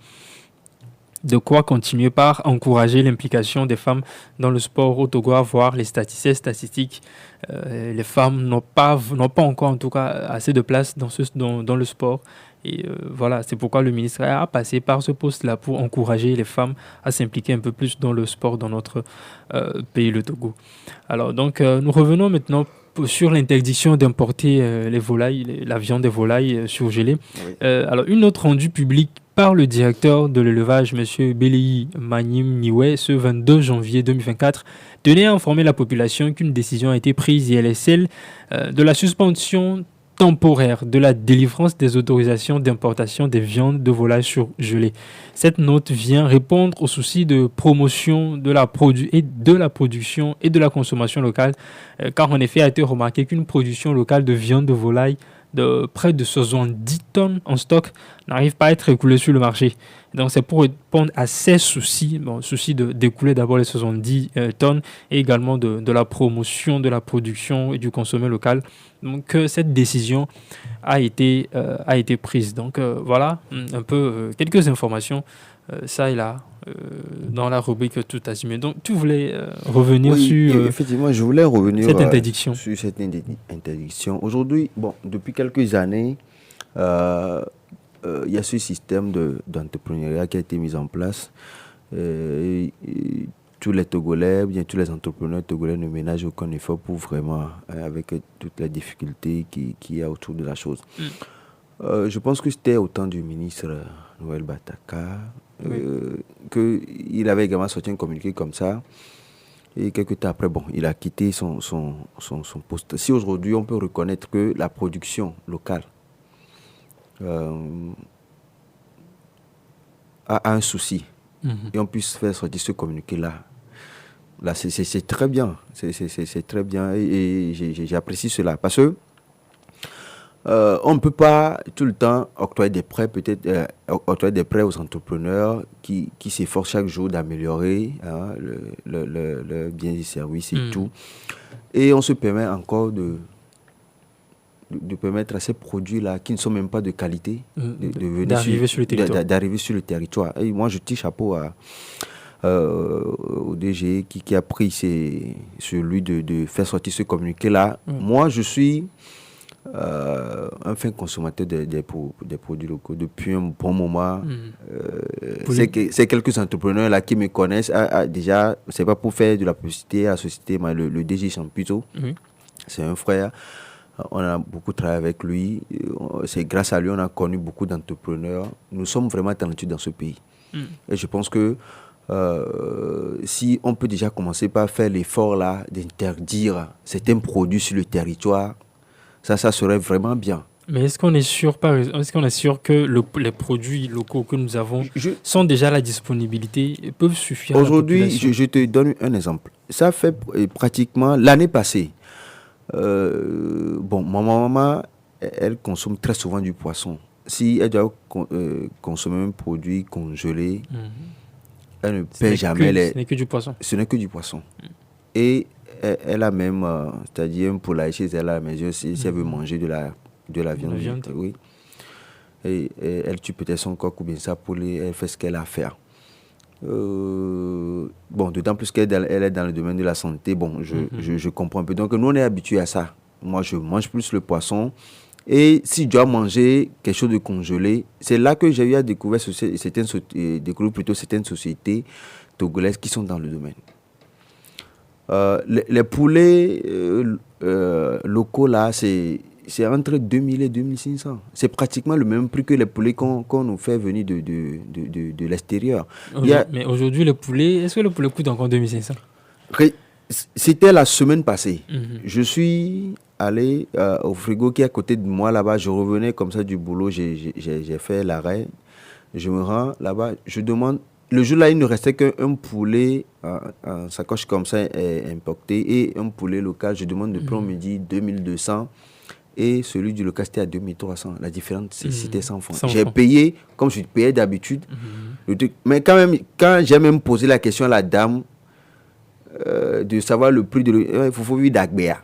F: De quoi continuer par encourager l'implication des femmes dans le sport au Togo, à voir les statistiques. Les femmes n'ont pas encore en tout cas assez de place dans le sport. Et voilà, c'est pourquoi le ministre a passé par ce poste-là pour encourager les femmes à s'impliquer un peu plus dans le sport dans notre pays, le Togo. Alors donc, nous revenons maintenant sur l'interdiction d'importer les volailles, la viande des volailles surgelées. Oui. Alors, une note rendue publique par le directeur de l'élevage, M. Beleyi Magnim Niwe, ce 22 janvier 2024, tenait à informer la population qu'une décision a été prise et elle est celle de la suspension temporaire de la délivrance des autorisations d'importation des viandes de volailles surgelées. Cette note vient répondre aux soucis de promotion de la production et de la consommation locale, car en effet a été remarqué qu'une production locale de viande de volaille de près de 70 tonnes en stock n'arrive pas à être écoulée sur le marché. Donc c'est pour répondre à ces soucis, d'écouler d'abord les 70 tonnes et également de la promotion de la production et du consommé local. Donc cette décision a été prise. Donc voilà un peu quelques informations ça et là dans la rubrique Tout Azimut. Donc tu voulais revenir sur
E: effectivement, je voulais revenir
F: cette interdiction.
E: Sur cette interdiction. Aujourd'hui, depuis quelques années, il y a ce système d'entrepreneuriat qui a été mis en place. Tous les Togolais, bien tous les entrepreneurs togolais ne ménagent aucun effort pour vraiment, avec toutes les difficultés qu'il y a autour de la chose. Je pense que c'était au temps du ministre Noël Bataka qu'il avait également sorti un communiqué comme ça. Et quelques temps après, il a quitté son poste. Si aujourd'hui on peut reconnaître que la production locale a un souci, et on puisse faire sortir ce communiqué-là, c'est très bien. C'est très bien et j'apprécie cela. Parce que on ne peut pas tout le temps octroyer des prêts, aux entrepreneurs qui s'efforcent chaque jour d'améliorer le bien et service et tout. Et on se permet encore de permettre à ces produits-là, qui ne sont même pas de qualité,
F: d'arriver sur le territoire.
E: D'arriver sur le territoire. Et moi, je tire chapeau au DG qui a pris celui de faire sortir ce communiqué-là. Moi, je suis un fin consommateur des produits locaux depuis un bon moment. C'est quelques entrepreneurs là qui me connaissent. Déjà, c'est pas pour faire de la publicité à la société, mais le DG Champito, c'est un frère. On a beaucoup travaillé avec lui. C'est grâce à lui on a connu beaucoup d'entrepreneurs. Nous sommes vraiment talentueux dans ce pays. Et je pense que si on peut déjà commencer par faire l'effort là d'interdire certains produits sur le territoire, ça serait vraiment bien.
F: Mais est-ce qu'on est sûr que les produits locaux que nous avons sont déjà à la disponibilité et peuvent suffire à la population?
E: Aujourd'hui, je te donne un exemple. Ça fait pratiquement l'année passée. Ma maman, elle consomme très souvent du poisson. Si elle doit consommer un produit congelé, elle ne paie jamais
F: ce n'est que du poisson.
E: Ce n'est que du poisson. Et elle a même, c'est-à-dire un poulailler chez elle à la maison, si elle veut manger de la viande. Oui. Et elle tue peut-être son coq ou bien sa poule, elle fait ce qu'elle a à faire. D'autant plus qu'elle est dans le domaine de la santé, je comprends un peu. Donc nous on est habitués à ça. Moi je mange plus le poisson. Et si je dois manger quelque chose de congelé, c'est là que j'ai eu à découvrir certaines sociétés togolaises qui sont dans le domaine. Les poulets locaux là, c'est entre 2000 et 2500. C'est pratiquement le même prix que les poulets qu'on nous fait venir de l'extérieur.
F: Mais aujourd'hui, est-ce que le poulet coûte encore 2500?
E: C'était la semaine passée. Je suis allé au frigo qui est à côté de moi là-bas. Je revenais comme ça du boulot. J'ai fait l'arrêt. Je me rends là-bas. Je demande. Le jour-là, il ne restait qu'un poulet en sacoche comme ça importé et un poulet local. Je demande de prix, on me dit 2200 et celui du local c'était à 2300. La différence, c'était 100 francs. J'ai payé comme je payais d'habitude. Mais quand même, quand j'ai même posé la question à la dame de savoir le prix il faut vivre d'Agbea.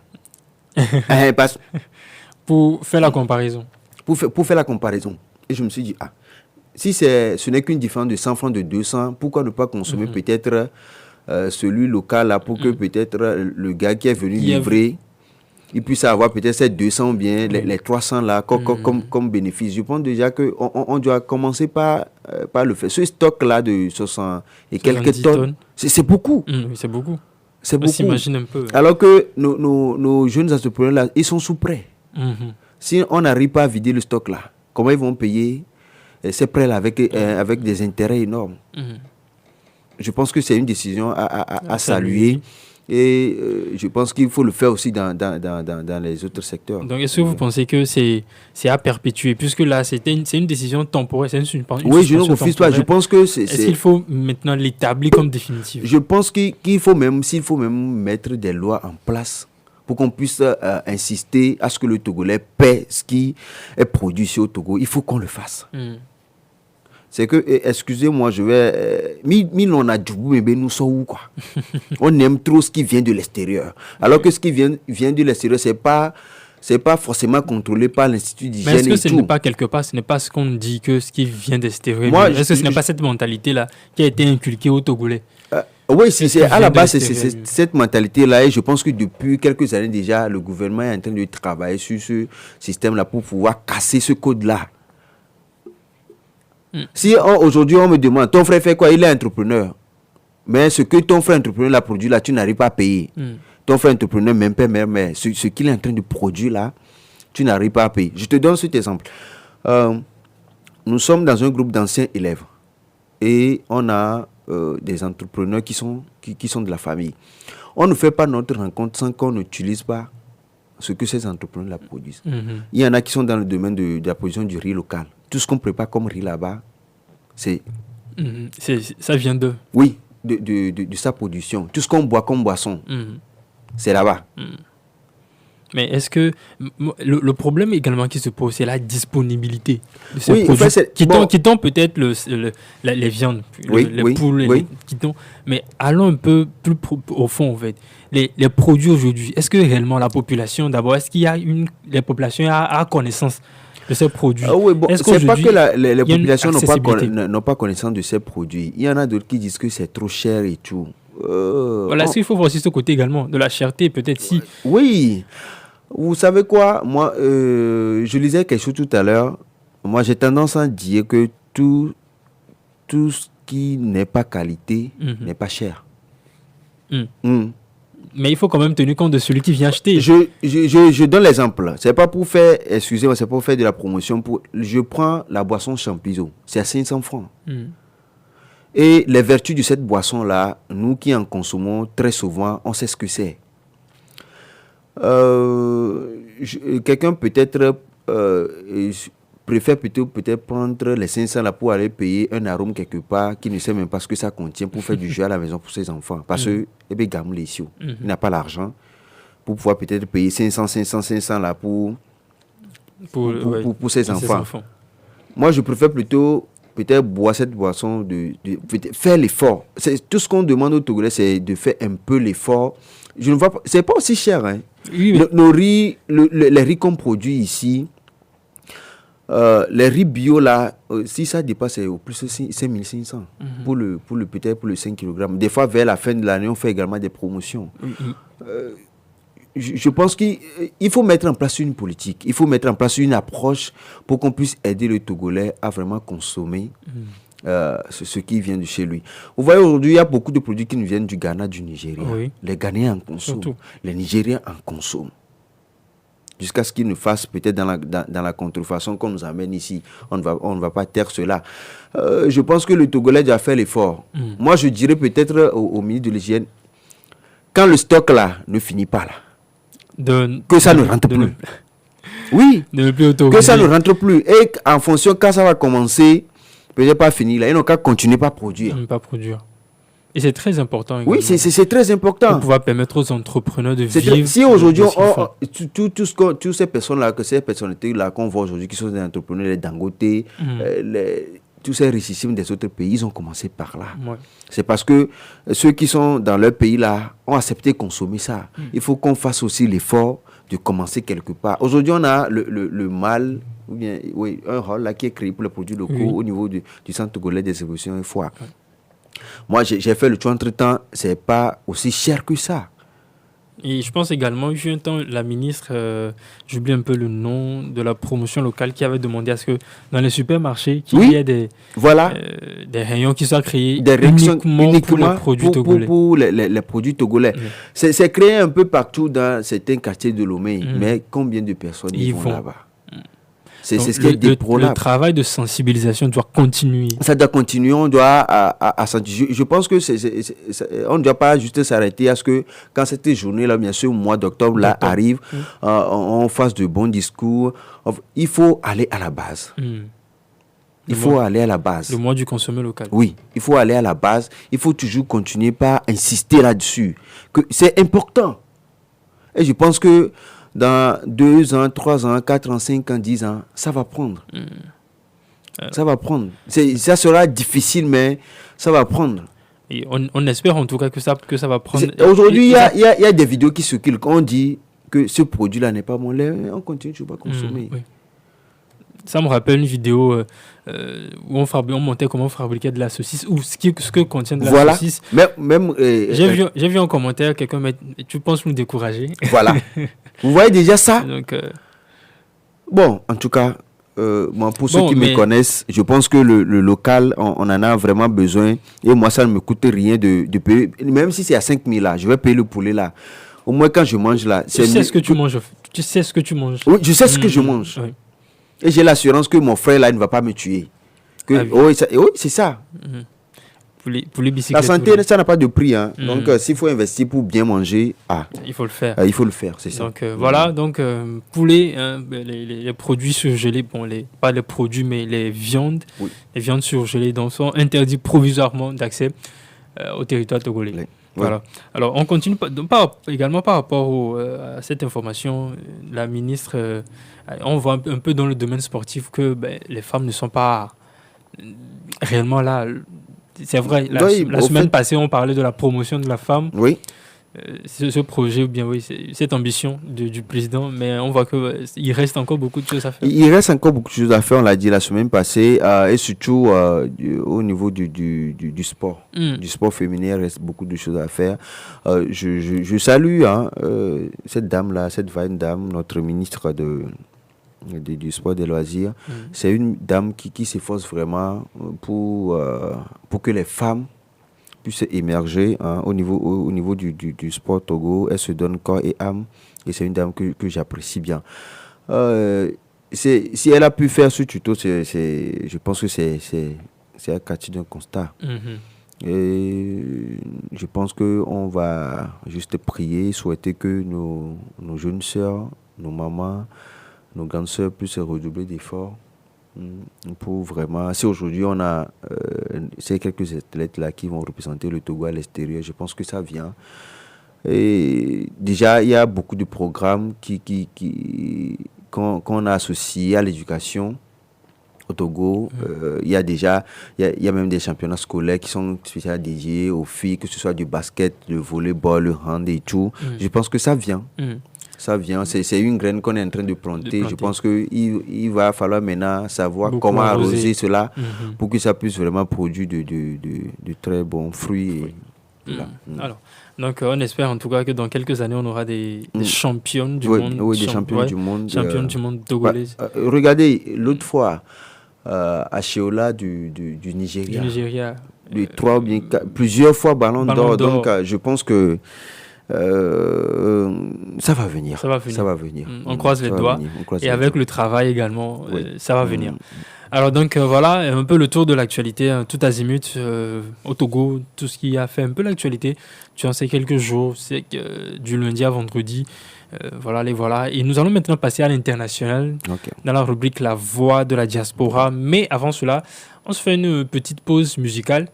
F: Pour faire la comparaison.
E: Pour faire la comparaison. Et je me suis dit, si ce n'est qu'une différence de 100 francs, de 200, pourquoi ne pas consommer peut-être celui local là pour que peut-être le gars qui est venu livrer, il puisse avoir peut-être ces 200 ou bien les 300 là comme bénéfice. Je pense déjà qu'on doit commencer par le faire. Ce stock là de 60 et quelques tonnes, c'est beaucoup.
F: C'est beaucoup.
E: C'est beaucoup.
F: On s'imagine un peu.
E: Alors que nos jeunes entrepreneurs là, ils sont sous prêt. Si on n'arrive pas à vider le stock là, comment ils vont payer ces prêts-là avec des intérêts énormes? Je pense que c'est une décision à saluer. Et je pense qu'il faut le faire aussi dans les autres secteurs.
F: Donc, est-ce que vous pensez que c'est à perpétuer? Puisque là, c'est une décision temporaire.
E: Oui, je ne refuse pas. Je pense que
F: est-ce qu'il faut maintenant l'établir comme définitive?
E: Je pense qu'il faut même mettre des lois en place pour qu'on puisse insister à ce que le Togolais paie ce qui est produit ici au Togo. Il faut qu'on le fasse. C'est que, excusez-moi, je vais... on a du bout, mais nous sommes où, quoi? On aime trop ce qui vient de l'extérieur. Alors que ce qui vient de l'extérieur, c'est pas forcément contrôlé par l'Institut d'hygiène.
F: Mais est-ce que ce n'est pas quelque part, ce n'est pas ce qu'on dit que ce qui vient de l'extérieur? Est-ce que ce n'est pas cette mentalité-là qui a été inculquée aux Togolais?
E: Oui, à la base, c'est cette mentalité-là. Et je pense que depuis quelques années déjà, le gouvernement est en train de travailler sur ce système-là pour pouvoir casser ce code-là. Si aujourd'hui on me demande, ton frère fait quoi? Il est entrepreneur. Mais ce que ton frère entrepreneur a produit là, tu n'arrives pas à payer. Ton frère entrepreneur, même père, mais ce qu'il est en train de produire là, tu n'arrives pas à payer. Je te donne cet exemple. Nous sommes dans un groupe d'anciens élèves. Et on a des entrepreneurs qui sont de la famille. On ne fait pas notre rencontre sans qu'on n'utilise pas ce que ces entrepreneurs produisent. Il y en a qui sont dans le domaine de la production du riz local. Tout ce qu'on prépare comme riz là-bas,
F: ça vient d'eux.
E: Oui, de sa production. Tout ce qu'on boit comme boisson, c'est là-bas.
F: Mais est-ce que le problème également qui se pose, c'est la disponibilité de ces
E: Oui, en
F: produits
E: fait,
F: qui t'ont peut-être les viandes, les poules, qui t'ont. Mais allons un peu plus au fond, en fait. Les produits aujourd'hui, est-ce que réellement la population, d'abord, est-ce qu'il y a la population a connaissance de ces produits?
E: Oui, bon, c'est pas que les populations
F: accessibilité?
E: n'ont pas connaissance de ces produits. Il y en a d'autres qui disent que c'est trop cher et tout.
F: Voilà, est-ce qu'il faut voir aussi ce côté également, de la cherté, peut-être si...
E: Oui. Vous savez quoi? Moi, je lisais quelque chose tout à l'heure. Moi, j'ai tendance à dire que tout ce qui n'est pas qualité n'est pas cher.
F: Mais il faut quand même tenir compte de celui qui vient acheter.
E: Je donne l'exemple. C'est pas pour faire, excusez-moi, c'est pas pour faire de la promotion. Je prends la boisson Champiso. C'est à 500 francs. Et les vertus de cette boisson-là, nous qui en consommons très souvent, on sait ce que c'est. Quelqu'un peut-être préfère peut-être prendre les 500 là pour aller payer un arôme quelque part qui ne sait même pas ce que ça contient pour faire du jus à la maison pour ses enfants. Parce que il n'a pas l'argent pour pouvoir peut-être payer 500 là pour ses enfants. Moi, je préfère plutôt peut-être boire cette boisson, faire l'effort. Tout ce qu'on demande aux Togolais, c'est de faire un peu l'effort. Je ne vois pas, c'est pas aussi cher, hein. Oui, mais... Nos riz, les riz qu'on produit ici, les riz bio là, si ça dépasse au plus de 5500 pour le 5 kg. Des fois, vers la fin de l'année, on fait également des promotions. Je pense qu'il faut mettre en place une politique, il faut mettre en place une approche pour qu'on puisse aider le Togolais à vraiment consommer ce qui vient de chez lui. Vous voyez, aujourd'hui, il y a beaucoup de produits qui nous viennent du Ghana, du Nigeria. Oui. Les Ghanéens en consomment, surtout. Les Nigériens en consomment. Jusqu'à ce qu'ils nous fassent peut-être dans la contrefaçon qu'on nous amène ici. On ne va pas taire cela. Je pense que le Togolais doit faire l'effort. Moi, je dirais peut-être au ministre de l'Hygiène, quand le stock là ne finit pas là, que ça ne rentre plus. Oui, que ça ne rentre plus. Et en fonction, quand ça va commencer, peut-être pas fini là, ils n'ont qu'à continuer pas produire.
F: Pas produire. Et c'est très important. Également.
E: Oui, c'est très important.
F: Pour pouvoir permettre aux entrepreneurs de vivre.
E: Si aujourd'hui, toutes ces personnes-là, ces personnalités-là qu'on voit aujourd'hui, qui sont des entrepreneurs, les Dangote, tous ces richissimes des autres pays, ils ont commencé par là. Ouais. C'est parce que ceux qui sont dans leur pays-là ont accepté de consommer ça. Il faut qu'on fasse aussi l'effort de commencer quelque part. Aujourd'hui, on a le mal, ou bien un rôle là qui est créé pour les produits locaux au niveau du Centre togolais de distribution et foire. Ouais. Moi, j'ai fait le choix entre-temps, c'est pas aussi cher que ça.
F: Et je pense également, il y a eu un temps, la ministre, j'oublie un peu le nom, de la promotion locale, qui avait demandé à ce que dans les supermarchés, qu'il y ait des rayons qui soient créés uniquement pour les produits togolais.
E: Pour les produits togolais. C'est créé un peu partout dans certains quartiers de Lomé, mais combien de personnes ils vont là-bas? C'est ce qui est déplorable.
F: Le travail de sensibilisation doit continuer.
E: Ça doit continuer. On doit je pense que on ne doit pas juste s'arrêter à ce que quand cette journée-là, bien sûr, au mois d'octobre là arrive, on fasse de bons discours. Il faut aller à la base. Il faut aller à la base.
F: Le mois du consommé local.
E: Oui, il faut aller à la base. Il faut toujours continuer par insister là-dessus. Que c'est important. Et je pense que dans 2 ans, 3 ans, 4 ans, 5 ans, 10 ans, ça va prendre. Ça va prendre. Ça sera difficile, mais ça va prendre.
F: Et on espère en tout cas que ça va prendre.
E: Aujourd'hui, il y a des vidéos qui circulent. On dit que ce produit-là n'est pas bon. On continue, je ne vais pas consommer.
F: Oui. Ça me rappelle une vidéo où on montait comment fabriquer de la saucisse ou ce que contient de la saucisse. J'ai vu en commentaire quelqu'un mettre « Tu penses nous décourager ?»
E: Voilà. Vous voyez déjà ça? Donc, bon, en tout cas, pour ceux qui me connaissent, je pense que le local, on en a vraiment besoin. Et moi, ça ne me coûte rien de payer. Même si c'est à 5 000 là, je vais payer le poulet là. Au moins, quand je mange là...
F: Tu sais ce que tu manges. Tu sais ce que tu manges.
E: Oui, je sais ce que je mange. Oui. Et j'ai l'assurance que mon frère là, il ne va pas me tuer. Oui, c'est ça.
F: Pour les bicyclettes.
E: La santé, ça n'a pas de prix. Hein. Donc, s'il faut investir pour bien manger,
F: il faut le faire.
E: Il faut le faire, c'est ça.
F: Donc, voilà. Donc, pour les produits surgelés, pas les produits, mais les viandes, les viandes surgelées, donc, sont interdits provisoirement d'accès au territoire togolais. Oui. Voilà. Alors, on continue également par rapport à cette information. La ministre, on voit un peu dans le domaine sportif que les femmes ne sont pas réellement là. C'est vrai, la semaine passée, on parlait de la promotion de la femme.
E: Oui.
F: Ce projet, ou bien cette ambition du président, mais on voit qu'il reste encore beaucoup de choses à faire.
E: Il reste encore beaucoup de choses à faire, on l'a dit la semaine passée, et surtout au niveau du sport. Du sport féminin, il reste beaucoup de choses à faire. Je salue cette dame-là, cette vaine dame, notre ministre du sport et des loisirs. C'est une dame qui s'efforce vraiment pour que les femmes puisse émerger au niveau du sport Togo. Elle se donne corps et âme et c'est une dame que j'apprécie bien. Si elle a pu faire ce tuto, je pense que c'est à partir d'un constat. Et je pense qu'on va juste prier, souhaiter que nos jeunes sœurs, nos mamans, nos grandes sœurs puissent redoubler d'efforts pour vraiment, si aujourd'hui on a ces quelques athlètes là qui vont représenter le Togo à l'extérieur, je pense que ça vient. Et déjà il y a beaucoup de programmes qu'on a associés à l'éducation au Togo. Il y a même des championnats scolaires qui sont spécialement dédiés aux filles, que ce soit du basket, le volleyball, le hand et tout. Je pense que ça vient. Ça vient, c'est une graine qu'on est en train de planter. Je pense qu'il va falloir maintenant savoir comment arroser cela pour que ça puisse vraiment produire de très bons fruits.
F: Alors, donc on espère en tout cas que dans quelques années, on aura des championnes du monde.
E: Oui, des championnes du monde.
F: Championnes du monde togolaises.
E: Regardez, l'autre fois, à Sheola du Nigeria.
F: Du Nigeria.
E: Plusieurs fois ballon d'or. Donc, je pense que ça va venir. Ça va venir.
F: On croise les doigts. Et avec le travail également, ça va venir. Alors donc voilà, un peu le tour de l'actualité, tout azimut au Togo, tout ce qui a fait un peu l'actualité durant ces quelques jours, c'est du lundi à vendredi. Voilà. Et nous allons maintenant passer à l'international, dans la rubrique La Voix de la Diaspora. Mais avant cela, on se fait une petite pause musicale.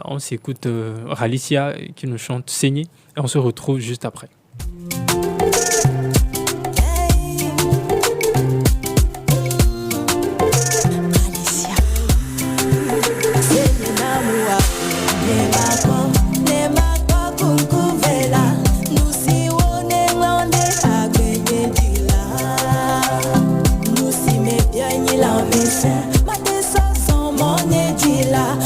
F: On s'écoute Ralicia qui nous chante Saigner et on se retrouve juste après.
G: Rila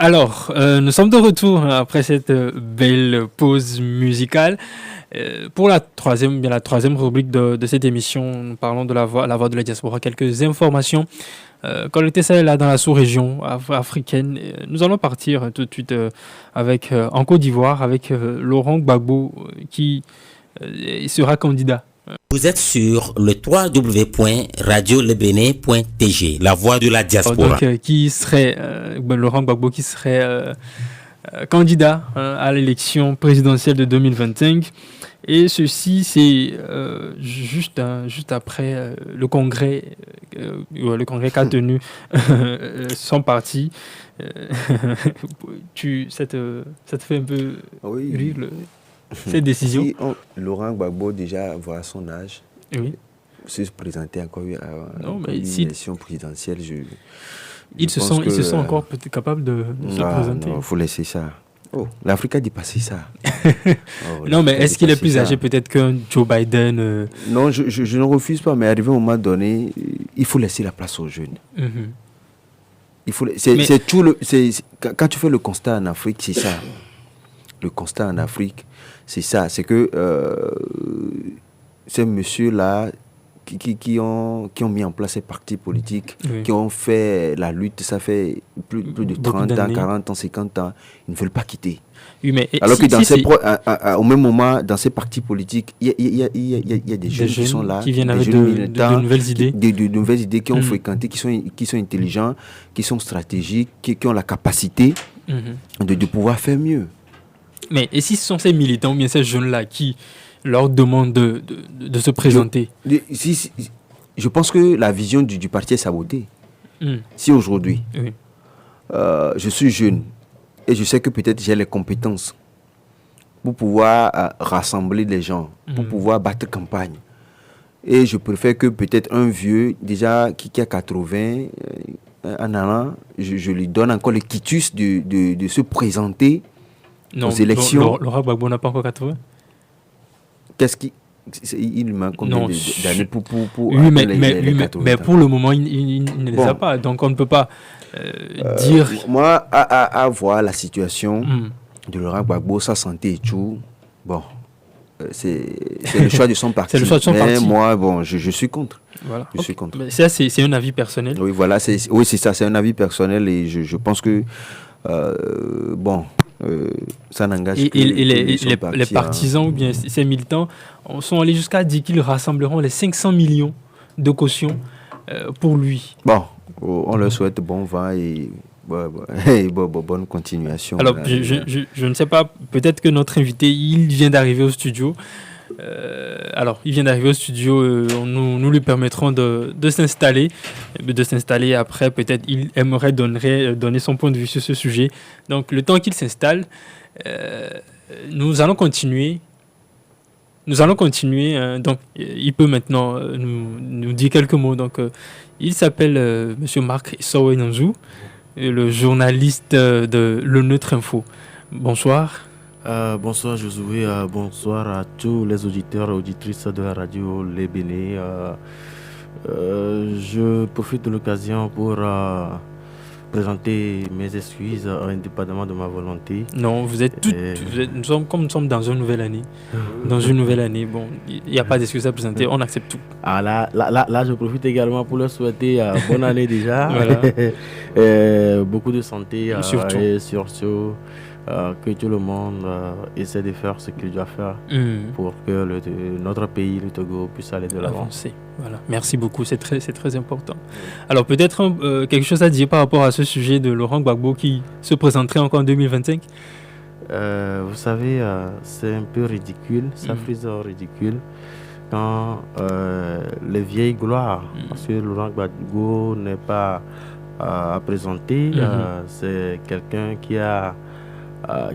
F: Alors, nous sommes de retour après cette belle pause musicale. Pour la troisième rubrique de cette émission, nous parlons de la voix de la diaspora. Quelques informations collectées ça et là dans la sous-région africaine. Nous allons partir tout de suite en Côte d'Ivoire avec Laurent Gbagbo qui sera candidat.
G: Vous êtes sur le www.radiolebene.tg, la voix de la diaspora.
F: Donc, Laurent Gbagbo qui serait candidat à l'élection présidentielle de 2025. Et ceci, c'est juste après le congrès qu'a tenu son parti. Ça te fait un peu rire cette décision.
E: Si Laurent Gbagbo, déjà, voit son âge,
F: oui.
E: se présenter encore à une élection présidentielle,
F: ils se sont encore peut-être capables de se présenter.
E: Non, il faut laisser ça. L'Afrique a dépassé ça.
F: Non, mais est-ce qu'il est plus âgé peut-être qu'un Joe Biden
E: Non, je ne refuse pas, mais arrivé à un moment donné, il faut laisser la place aux jeunes. Mm-hmm. Quand tu fais le constat en Afrique, c'est ça. Le constat en Afrique, c'est ça. C'est que ces messieurs-là qui ont mis en place ces partis politiques, oui. Qui ont fait la lutte, ça fait plus de 30 ans, 40 ans, 50 ans, ils ne veulent pas quitter.
F: Oui, mais
E: alors que au même moment, dans ces partis politiques, il y a des jeunes qui sont là,
F: qui viennent avec de nouvelles idées.
E: De nouvelles idées qui ont fréquenté, qui sont intelligents, qui sont stratégiques, qui ont la capacité de pouvoir faire mieux.
F: Mais et si ce sont ces militants ou bien ces jeunes-là qui leur demandent de se présenter?
E: Je pense que la vision du parti est sabotée. Si aujourd'hui, je suis jeune et je sais que peut-être j'ai les compétences pour pouvoir rassembler les gens, pour pouvoir battre campagne. Et je préfère que peut-être un vieux, déjà qui a 80, en allant, je lui donne encore le quitus de se présenter aux élections.
F: Laurent Gbagbo n'a pas encore 80.
E: Il manque combien d'années pour
F: oui, mais pour le moment, il ne les a pas. Donc, on ne peut pas dire...
E: Moi, à voir la situation de Laurent Gbagbo, sa santé et tout, bon, c'est le choix de son parti.
F: C'est le choix de son parti.
E: Moi, bon, je suis contre.
F: Voilà.
E: Je suis contre.
F: Mais ça, c'est un avis personnel.
E: Oui, voilà. C'est ça, c'est un avis personnel et je pense que... ça n'engage que
F: les partisans ou bien ces militants sont allés jusqu'à dire qu'ils rassembleront les 500 millions de caution pour lui.
E: Bon, on leur souhaite bon vent et bonne continuation.
F: Alors, je ne sais pas, peut-être que notre invité, il vient d'arriver au studio. Nous lui permettrons de s'installer. Après, peut-être il aimerait donner son point de vue sur ce sujet. Donc, le temps qu'il s'installe, nous allons continuer. Donc, il peut maintenant nous dire quelques mots. Donc, il s'appelle Monsieur Marc Sowenanzou, le journaliste de Le Neutre Info. Bonsoir.
H: Bonsoir Josué, bonsoir à tous les auditeurs et auditrices de la radio Les Béné. Je profite de l'occasion pour présenter mes excuses indépendamment de ma volonté.
F: Non, nous sommes dans une nouvelle année. Bon, il n'y a pas d'excuses à présenter, on accepte tout.
H: Ah là, je profite également pour leur souhaiter bonne année déjà. Beaucoup de santé et surtout que tout le monde essaie de faire ce qu'il doit faire pour que notre pays, le Togo, puisse aller de l'avant.
F: Voilà. Merci beaucoup, c'est très important. Alors peut-être quelque chose à dire par rapport à ce sujet de Laurent Gbagbo qui se présenterait encore en 2025 ?
H: Vous savez, c'est un peu ridicule, ça frise ridicule quand les vieilles gloires, parce que Laurent Gbagbo n'est pas à présenter, c'est quelqu'un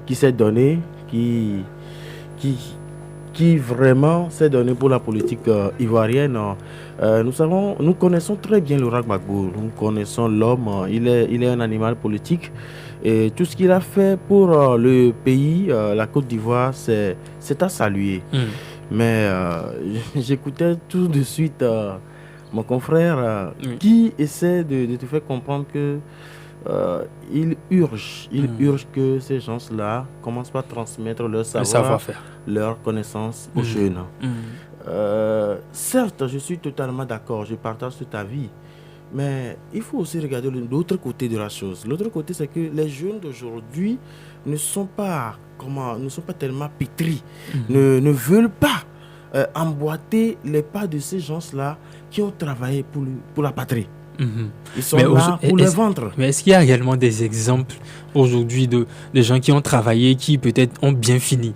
H: qui s'est donné, qui vraiment s'est donné pour la politique ivoirienne. Nous connaissons très bien Laurent Gbagbo, nous connaissons l'homme, il est un animal politique et tout ce qu'il a fait pour le pays, la Côte d'Ivoire, c'est à saluer. Mais j'écoutais tout de suite mon confrère qui essaie de te faire comprendre que il urge que ces gens-là commencent par transmettre leur
F: Le
H: savoir,
F: savoir-faire.
H: leur connaissance aux jeunes. Certes, je suis totalement d'accord, je partage cet avis, mais il faut aussi regarder l'autre côté de la chose. L'autre côté, c'est que les jeunes d'aujourd'hui ne sont pas tellement pétris, ne veulent pas emboîter les pas de ces gens-là qui ont travaillé pour la patrie. Ils sont là pour le ventre.
F: Mais est-ce qu'il y a réellement des exemples aujourd'hui de gens qui ont travaillé, qui peut-être ont bien fini?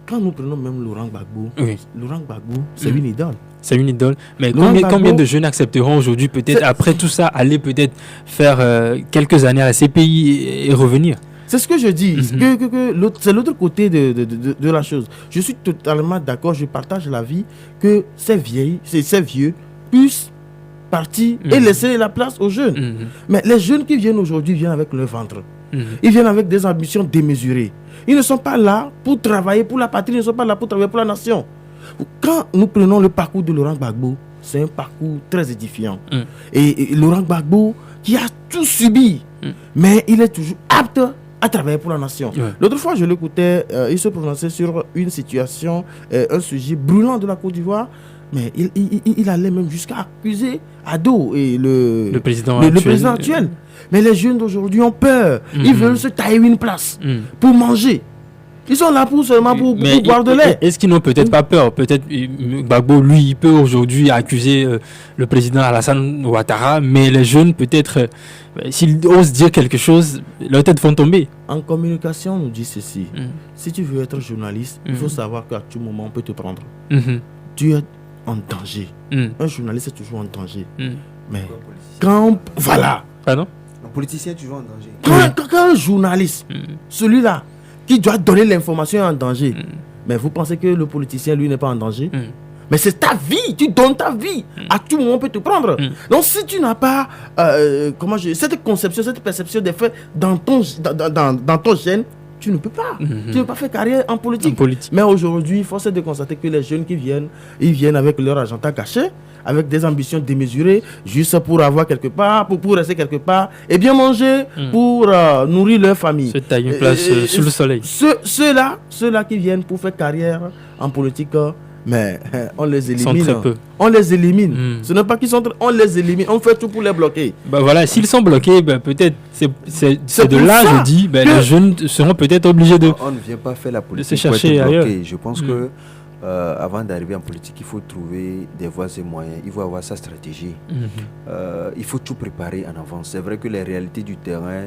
H: Quand nous prenons même Laurent Gbagbo,
F: Oui.
H: Laurent Gbagbo, c'est une idole.
F: C'est une idole. Mais
H: Laurent
F: combien
H: Gbagbo-
F: de jeunes accepteront aujourd'hui, peut-être après tout ça, aller peut-être faire quelques années à la CPI et revenir?
H: C'est ce que je dis. C'est l'autre côté de la chose. Je suis totalement d'accord, je partage l'avis que ces vieux puissent partir et laisser la place aux jeunes. Mais les jeunes qui viennent aujourd'hui viennent avec leur ventre. Ils viennent avec des ambitions démesurées. Ils ne sont pas là pour travailler pour la patrie, ils ne sont pas là pour travailler pour la nation. Quand nous prenons le parcours de Laurent Gbagbo, c'est un parcours très édifiant. Et Laurent Gbagbo, qui a tout subi, mais il est toujours apte à travailler pour la nation. L'autre fois, je l'écoutais, il se prononçait sur une situation, un sujet brûlant de la Côte d'Ivoire, mais il allait même jusqu'à accuser Ado et le président actuel. Mais les jeunes d'aujourd'hui ont peur. Ils veulent se tailler une place pour manger. Ils sont là seulement pour boire de lait.
F: Est-ce qu'ils n'ont peut-être pas peur? Peut-être Gbagbo, lui, il peut aujourd'hui accuser le président Alassane Ouattara, mais les jeunes, peut-être, s'ils osent dire quelque chose, leurs têtes vont tomber.
H: En communication, on nous dit ceci. Si tu veux être journaliste, il faut savoir qu'à tout moment, on peut te prendre. Tu es en danger. Un journaliste est toujours en danger. Mais quand... Voilà.
F: Pardon?
E: Un politicien est toujours en danger.
H: Quand un journaliste, celui-là, qui doit donner l'information est en danger, mais vous pensez que le politicien, lui, n'est pas en danger? Mais c'est ta vie, tu donnes ta vie. À tout moment, on peut te prendre. Donc, si tu n'as pas cette conception, cette perception des faits dans ton gène, tu ne peux pas. Tu ne peux pas faire carrière en politique. Mais aujourd'hui, force est de constater que les jeunes qui viennent, ils viennent avec leur agenda caché, avec des ambitions démesurées, juste pour avoir quelque part, pour rester quelque part, et bien manger, pour nourrir leur famille.
F: Se tailler une place sous le soleil.
H: Ceux-là qui viennent pour faire carrière en politique, mais on les élimine.
F: Sont très peu.
H: On les élimine. Ce n'est pas qu'ils sont on les élimine. On fait tout pour les bloquer.
F: Voilà, s'ils sont bloqués, peut-être c'est de
H: pour
F: là,
H: ça
F: je dis, les jeunes seront peut-être obligés de...
E: On ne vient pas faire la politique
F: se
E: pour
F: chercher
E: être bloqué.
F: ailleurs.
E: Je pense que avant d'arriver en politique, il faut trouver des voies et moyens. Il faut avoir sa stratégie. Il faut tout préparer en avance. C'est vrai que les réalités du terrain,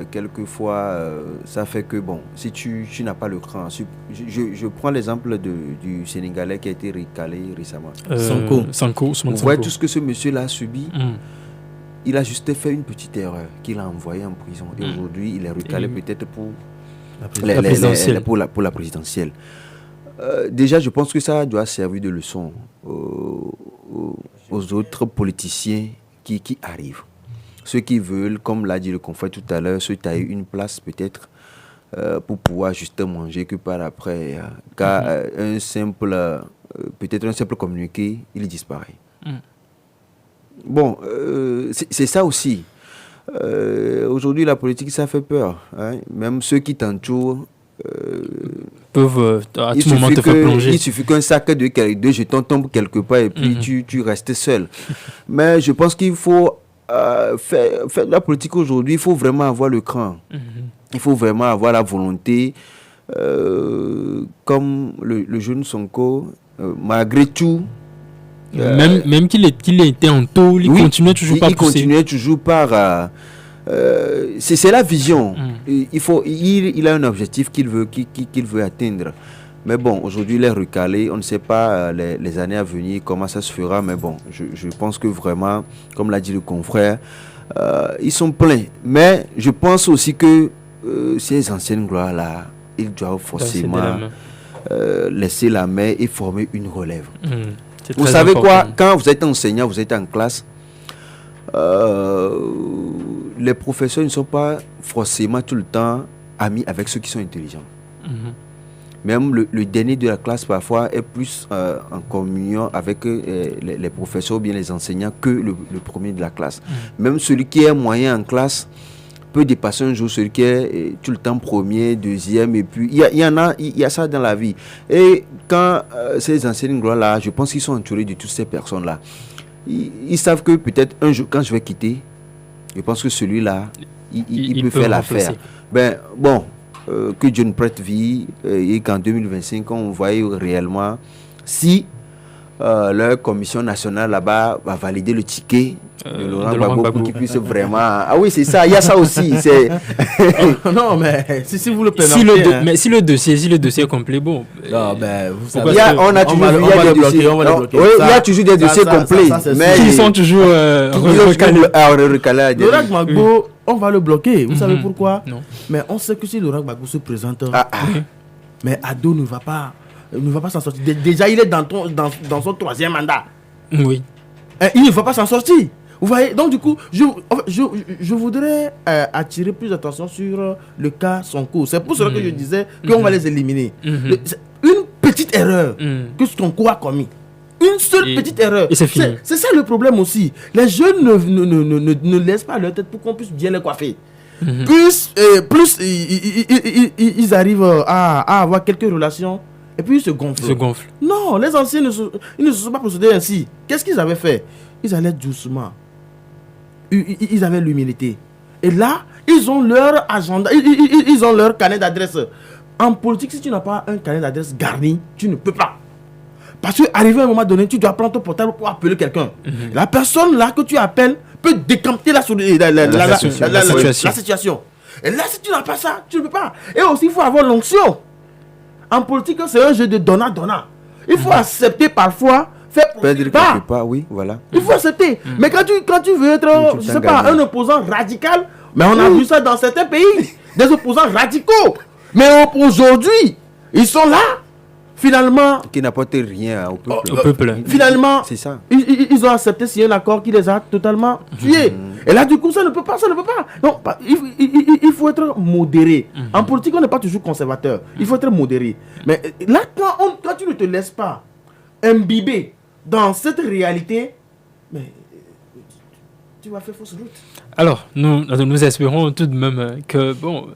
E: quelquefois, ça fait que, bon, si tu n'as pas le cran... Je prends l'exemple du Sénégalais qui a été recalé récemment.
F: Sanko.
E: Vous voyez tout ce que ce monsieur-là a subi. Il a juste fait une petite erreur qu'il a envoyé en prison. Et aujourd'hui, il est recalé peut-être pour la présidentielle. Déjà, je pense que ça doit servir de leçon aux autres politiciens qui arrivent. Ceux qui veulent, comme l'a dit le confrère tout à l'heure, se tailler une place peut-être pour pouvoir juste manger que par après. Car peut-être un simple communiqué, il disparaît. Bon, c'est ça aussi. Aujourd'hui, la politique, ça fait peur. Hein. Même ceux qui t'entourent
F: peuvent à tout moment te faire plonger.
E: Il suffit qu'un sac de jetons tombe quelque part et puis tu restes seul. Mais je pense qu'il faut faire de la politique aujourd'hui. Il faut vraiment avoir le cran. Il faut vraiment avoir la volonté. Comme le jeune Sonko, malgré tout,
F: même qu'il était en taule, il continuait toujours par pousser.
E: Il continuait toujours par... c'est la vision. Il a un objectif qu'il veut atteindre. Mais bon, aujourd'hui, il est recalé. On ne sait pas les années à venir comment ça se fera. Mais bon, je pense que vraiment, comme l'a dit le confrère, ils sont pleins. Mais je pense aussi que ces anciennes gloires-là, ils doivent forcément laisser la main et former une relève. Vous savez quoi? Quand vous êtes enseignant, vous êtes en classe, les professeurs ne sont pas forcément tout le temps amis avec ceux qui sont intelligents. Même le dernier de la classe, parfois, est plus en communion avec les professeurs ou bien les enseignants que le premier de la classe. Même celui qui est moyen en classe peut dépasser un jour celui qui est tout le temps premier, deuxième, et puis il y a ça dans la vie. Et quand ces anciennes gloires-là, je pense qu'ils sont entourés de toutes ces personnes-là. Ils savent que peut-être un jour, quand je vais quitter, je pense que celui-là, il peut faire l'affaire. Ben, bon, que Dieu nous prête vie, et qu'en 2025, on voyait réellement si leur commission nationale là-bas va valider le ticket de Laurent Gbagbo pour qu'il puisse vraiment... Ah oui, c'est ça, il y a ça aussi.
H: Non, mais si vous le permettez...
F: Mais si le dossier est complet, bon...
H: Non, ben, vous savez...
E: On a toujours vu, il y a des dossiers... Il y a toujours des dossiers complets, mais...
F: Ils sont toujours
E: recalés.
H: Laurent Gbagbo, on va le bloquer. Vous savez pourquoi? Non. Mais on sait que si Laurent Gbagbo se présente... Mais Ado ne va pas s'en sortir. Déjà, il est dans son 3e mandat.
F: Oui.
H: Il ne va pas s'en sortir. Vous voyez, donc du coup, je voudrais attirer plus d'attention sur le cas Sonko. C'est pour cela que je disais qu'on va les éliminer. Une petite erreur que Sonko a commis. Une seule petite erreur.
F: Et c'est fini.
H: C'est ça le problème aussi. Les jeunes ne laissent pas leur tête pour qu'on puisse bien les coiffer. Plus ils arrivent à avoir quelques relations et puis ils se gonflent. Non, les anciens ils ne se sont pas procédés ainsi. Qu'est-ce qu'ils avaient fait? Ils allaient doucement. Ils avaient l'humilité. Et là, ils ont leur agenda, ils ont leur carnet d'adresse. En politique, si tu n'as pas un carnet d'adresse garni, tu ne peux pas. Parce qu'arrivé à un moment donné, tu dois prendre ton portable pour appeler quelqu'un. La personne là que tu appelles peut décamper la situation. Et là, si tu n'as pas ça, tu ne peux pas. Et aussi, il faut avoir l'onction. En politique, c'est un jeu de donnant-donnant. Il faut accepter parfois, faire
E: pas. Oui, voilà.
H: Il faut accepter. Mais quand tu veux être, je sais pas, un opposant radical, mais on a vu ça dans certains pays, des opposants radicaux. Mais aujourd'hui, ils sont là. Finalement,
E: qui n'apporte rien au peuple.
H: Finalement,
E: c'est ça.
H: Ils ont accepté signer un accord qui les a totalement tués. Et là, du coup, ça ne peut pas. Non, il faut être modéré. En politique, on n'est pas toujours conservateur. Il faut être modéré. Mais là, quand tu ne te laisses pas imbiber dans cette réalité, mais tu vas faire fausse route.
F: Alors, nous espérons tout de même que, bon...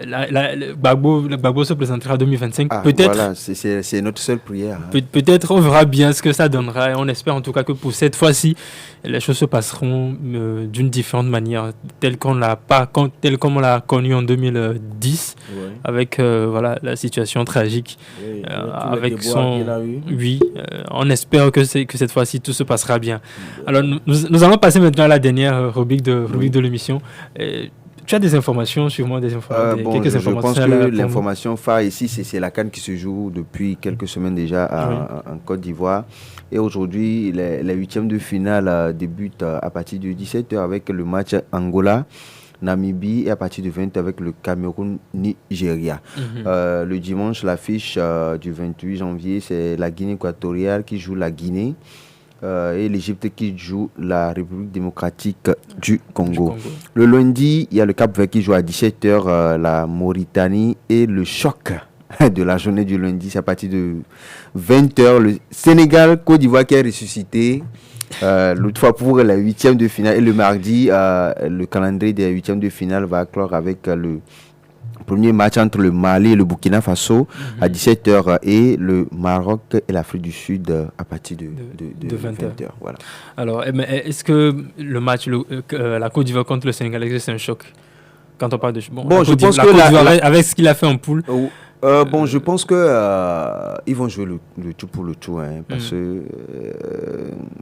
F: Gbagbo se présentera en 2025. Peut-être.
E: Voilà, c'est notre seule prière.
F: Peut-être on verra bien ce que ça donnera. Et on espère en tout cas que pour cette fois-ci, les choses se passeront d'une différente manière, telle qu'on l'a connu en 2010, avec la situation tragique, avec son. Oui, on espère que cette fois-ci tout se passera bien. Alors nous allons passer maintenant à la dernière rubrique de l'émission. Tu as des informations, sûrement quelques informations.
E: Je pense que l'information phare ici, c'est la CAN qui se joue depuis quelques semaines déjà en Côte d'Ivoire. Et aujourd'hui, les 8e de finale débutent à partir de 17h avec le match Angola-Namibie et à partir de 20h avec le Cameroun-Nigeria. Le dimanche, l'affiche du 28 janvier, c'est la Guinée équatoriale qui joue la Guinée. Et l'Égypte qui joue la République démocratique du Congo. Le lundi, il y a le Cap-Vert qui joue à 17h la Mauritanie et le choc de la journée du lundi, c'est à partir de 20h le Sénégal-Côte d'Ivoire qui est ressuscité l'autre fois pour la 8e de finale. Et le mardi, le calendrier des 8e de finale va clore avec le premier match entre le Mali et le Burkina Faso à 17h et le Maroc et l'Afrique du Sud à partir de 20h. Voilà.
F: Alors, est-ce que le match, la Côte d'Ivoire contre le Sénégal, est-ce que c'est un choc quand on parle de...
E: Bon, je pense
F: que avec ce qu'il a fait en poule...
E: je pense que ils vont jouer le tout pour le tout, parce que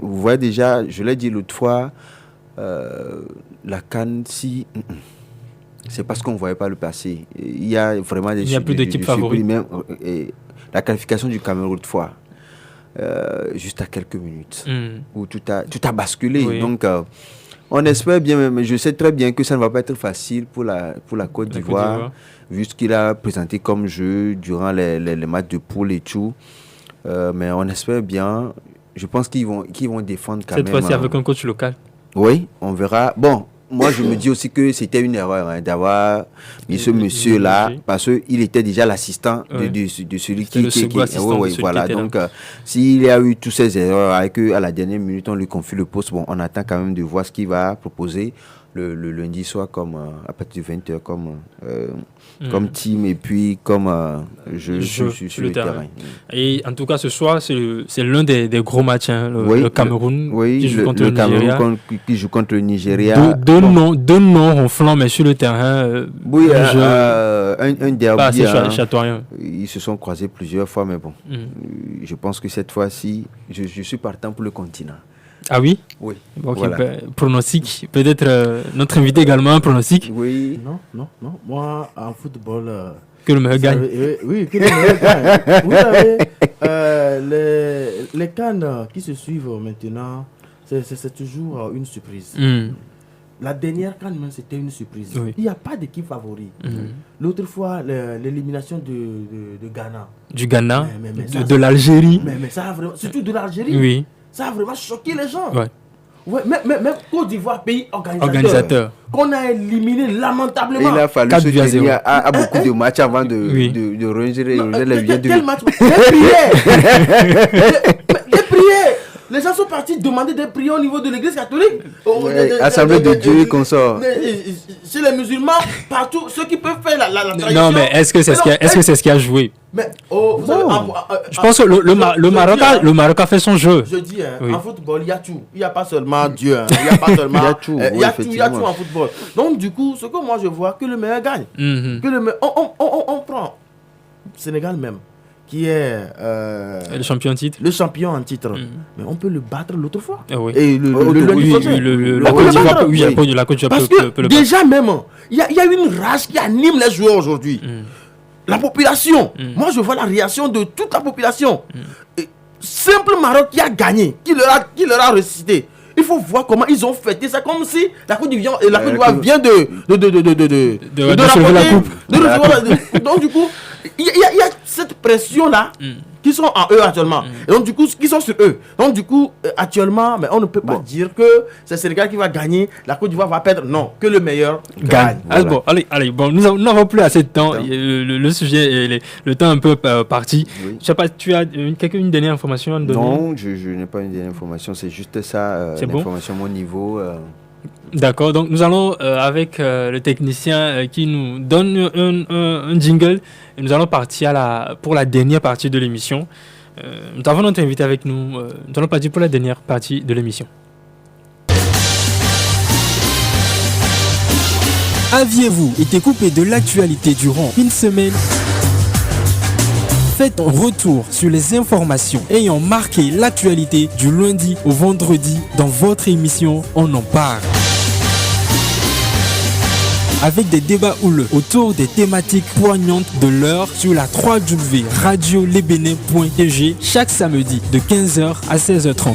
E: vous voyez déjà, je l'ai dit l'autre fois, la CAN, si... c'est parce qu'on ne voyait pas le passé. Il y a vraiment des...
F: Il n'y a plus d'équipe favorite.
E: La qualification du Cameroun autrefois, juste à quelques minutes, où tout a basculé. Oui. Donc, on espère bien, mais je sais très bien que ça ne va pas être facile pour la Côte d'Ivoire, vu ce qu'il a présenté comme jeu durant les matchs de poule et tout. Mais on espère bien. Je pense qu'ils vont défendre quand même.
F: Cette fois-ci avec un coach local.
E: Oui, on verra. Bon, moi, je me dis aussi que c'était une erreur d'avoir mis ce monsieur-là, parce qu'il était déjà l'assistant de celui qui était. Voilà. Donc, s'il y a eu toutes ces erreurs et qu'à la dernière minute, on lui confie le poste, bon, on attend quand même de voir ce qu'il va proposer le lundi soir, comme à partir de 20h, comme team et puis comme jeu sur le terrain.
F: Et en tout cas, ce soir, c'est l'un des gros matchs, hein, le Cameroun qui joue contre le Nigeria.
E: Cameroun qui joue contre le Nigeria.
F: Deux noms ronflants, mais sur le terrain.
E: Un derby.
F: Châteaurien.
E: Ils se sont croisés plusieurs fois, mais bon, je pense que cette fois-ci, je suis partant pour le continent.
F: Ah oui?
E: Oui.
F: Okay, voilà. Pronostic. Peut-être notre invité également un pronostic?
H: Oui. Non. Moi, en football...
F: que le meilleur gagne.
H: Oui, que le meilleur gagne. Vous savez, les CAN qui se suivent maintenant, c'est toujours une surprise. La dernière CAN, même, c'était une surprise.
F: Oui.
H: Il n'y a pas d'équipe favorite. L'autre fois, l'élimination de Ghana.
F: Du Ghana, de l'Algérie.
H: Mais ça a vraiment... Surtout de l'Algérie.
F: Oui.
H: Ça a vraiment choqué les gens.
F: Ouais.
H: Même Côte d'Ivoire, pays organisateur. Qu'on a éliminé lamentablement.
E: Il a fallu se tenir à beaucoup de matchs avant de ranger les billets de...
H: Quel match? Des prières. Les gens sont partis demander des prières au niveau de l'église catholique.
E: Assemblée de Dieu et consorts.
H: Chez les musulmans, partout, ceux qui peuvent faire la tradition.
F: Non, mais est-ce que c'est ce qui a joué?
H: Mais,
F: je pense que le Maroc a fait son jeu.
H: Je dis, en football, il y a tout. Il n'y a pas seulement Dieu. Il n'y a pas seulement... Il y a tout en football. Donc, du coup, ce que moi je vois, que le meilleur gagne. On prend Sénégal même, qui est
F: le champion en titre.
H: Le champion en titre. Mais on peut le battre l'autre fois.
F: Oui.
H: Et
F: la Côte d'Ivoire
H: parce que déjà même, il y a une rage qui anime les joueurs aujourd'hui. La population. Moi, je vois la réaction de toute la population. Simple Maroc qui a gagné, qui leur a récité. Il faut voir comment ils ont fêté ça, comme si la Côte d'Ivoire vient de
F: recevoir la coupe.
H: Donc, du coup, il y a cette pression-là qui sont en eux actuellement. Et donc, du coup, qui sont sur eux. Donc, du coup, actuellement, mais on ne peut pas dire que c'est le Sénégal qui va gagner, la Côte d'Ivoire va perdre. Non, que le meilleur gagne.
F: Voilà. Bon, allez, bon, nous n'avons plus assez de temps. Le sujet, le temps est un peu parti. Oui. Je sais pas, tu as une dernière information à nous donner?
E: Non, je n'ai pas une dernière information. C'est juste ça, l'information à mon niveau.
F: D'accord, donc nous allons avec le technicien qui nous donne un jingle et nous allons partir pour la dernière partie de l'émission. Nous avons notre invité avec nous. Nous allons partir pour la dernière partie de l'émission.
I: Aviez-vous été coupé de l'actualité durant une semaine? Faites un retour sur les informations ayant marqué l'actualité du lundi au vendredi dans votre émission On en parle. Avec des débats houleux autour des thématiques poignantes de l'heure sur la www.radiolebénin.tg chaque samedi de 15h à 16h30.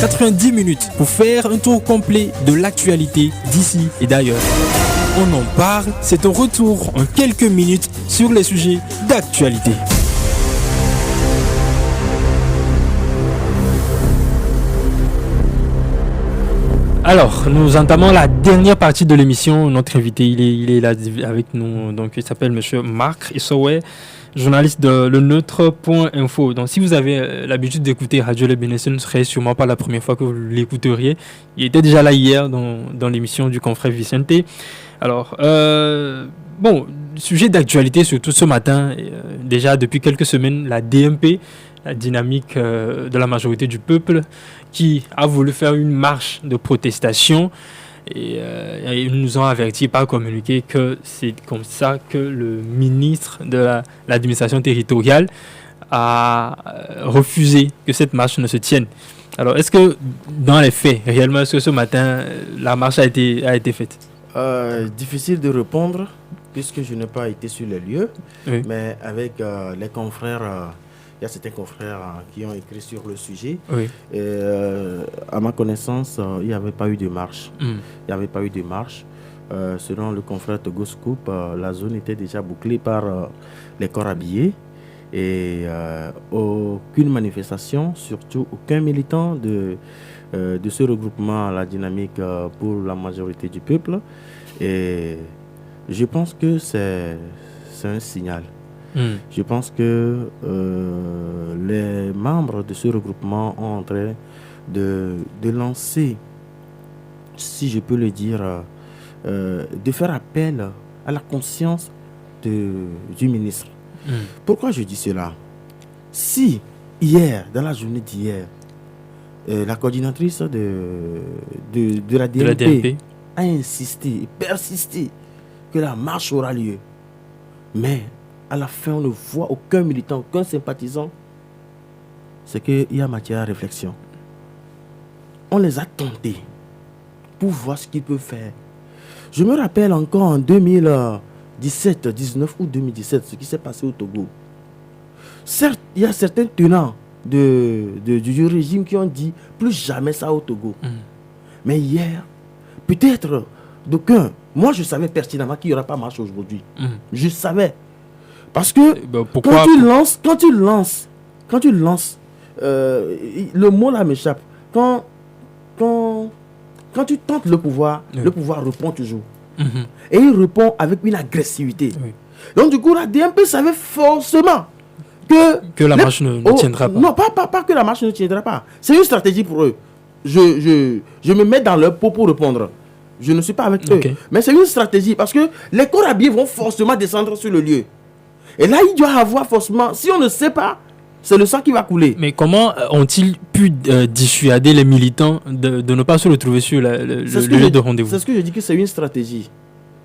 I: 90 minutes pour faire un tour complet de l'actualité d'ici et d'ailleurs. On en parle, c'est un retour en quelques minutes sur les sujets d'actualité.
F: Alors, nous entamons la dernière partie de l'émission. Notre invité, il est là avec nous. Donc, il s'appelle Monsieur Marc Issowe, journaliste de Le Neutre.info. Donc, si vous avez l'habitude d'écouter Radio Le Bénin, ce ne serait sûrement pas la première fois que vous l'écouteriez. Il était déjà là hier dans l'émission du confrère Vicente. Alors, sujet d'actualité, surtout ce matin, déjà depuis quelques semaines, la DMP, la dynamique de la majorité du peuple, qui a voulu faire une marche de protestation. Et ils nous ont averti par communiqué que c'est comme ça que le ministre de l'administration territoriale a refusé que cette marche ne se tienne. Alors, est-ce que dans les faits, réellement, est-ce que ce matin, la marche a été faite?
H: Difficile de répondre puisque je n'ai pas été sur les lieux,
F: oui.
H: Mais avec les confrères, il y a certains confrères qui ont écrit sur le sujet.
F: Oui.
H: Et, à ma connaissance, il n'y avait pas eu de marche. Il n'y avait pas eu de marche. Selon le confrère Togo Scoop, la zone était déjà bouclée par les corps habillés et aucune manifestation, surtout aucun militant de ce regroupement à la dynamique pour la majorité du peuple. Et je pense que c'est un signal. Je pense que les membres de ce regroupement ont en train de lancer, si je peux le dire, de faire appel à la conscience du ministre. Pourquoi je dis cela? Si hier, dans la journée d'hier, la coordinatrice de la DMP a insisté et persisté que la marche aura lieu, mais à la fin on ne voit aucun militant, aucun sympathisant, c'est qu'il y a matière à réflexion. On les a tentés pour voir ce qu'ils peuvent faire. Je me rappelle encore en 2017, 19 ou 2017, ce qui s'est passé au Togo. Certes, il y a certains tenants du régime qui ont dit plus jamais ça au Togo. Mais hier, peut-être d'aucuns, moi je savais pertinemment qu'il n'y aura pas marche aujourd'hui. Je savais. Parce que quand tu lances, le mot là m'échappe. Quand tu tentes le pouvoir répond toujours. Et il répond avec une agressivité. Donc du coup, la DMP savait forcément que
F: la marche ne tiendra pas.
H: Non, pas que la marche ne tiendra pas. C'est une stratégie pour eux. Je me mets dans leur peau pour répondre. Je ne suis pas avec eux. Mais c'est une stratégie parce que les corps habillés vont forcément descendre sur le lieu. Et là, il doit avoir forcément, si on ne sait pas, c'est le sang qui va couler.
F: Mais comment ont-ils pu dissuader les militants de ne pas se retrouver sur le lieu de rendez-vous? C'est
H: ce que je dis, que c'est une stratégie.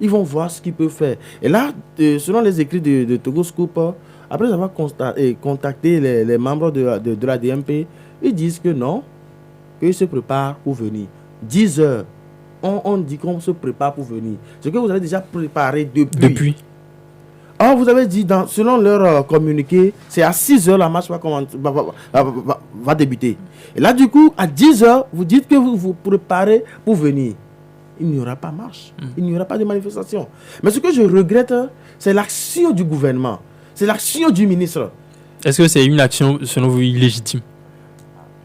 H: Ils vont voir ce qu'ils peuvent faire. Et là, selon les écrits de Togo Scoop, après avoir contacté les membres de la DMP, ils disent que non, qu'ils se préparent pour venir. 10 heures, on dit qu'on se prépare pour venir. Ce que vous avez déjà préparé depuis. Or, vous avez dit, selon leur communiqué, c'est à 6 heures la marche va débuter. Et là, du coup, à 10 heures, vous dites que vous vous préparez pour venir. Il n'y aura pas marche. Il n'y aura pas de manifestation. Mais ce que je regrette, c'est l'action du gouvernement. C'est l'action du ministre.
F: Est-ce que c'est une action, selon vous, illégitime?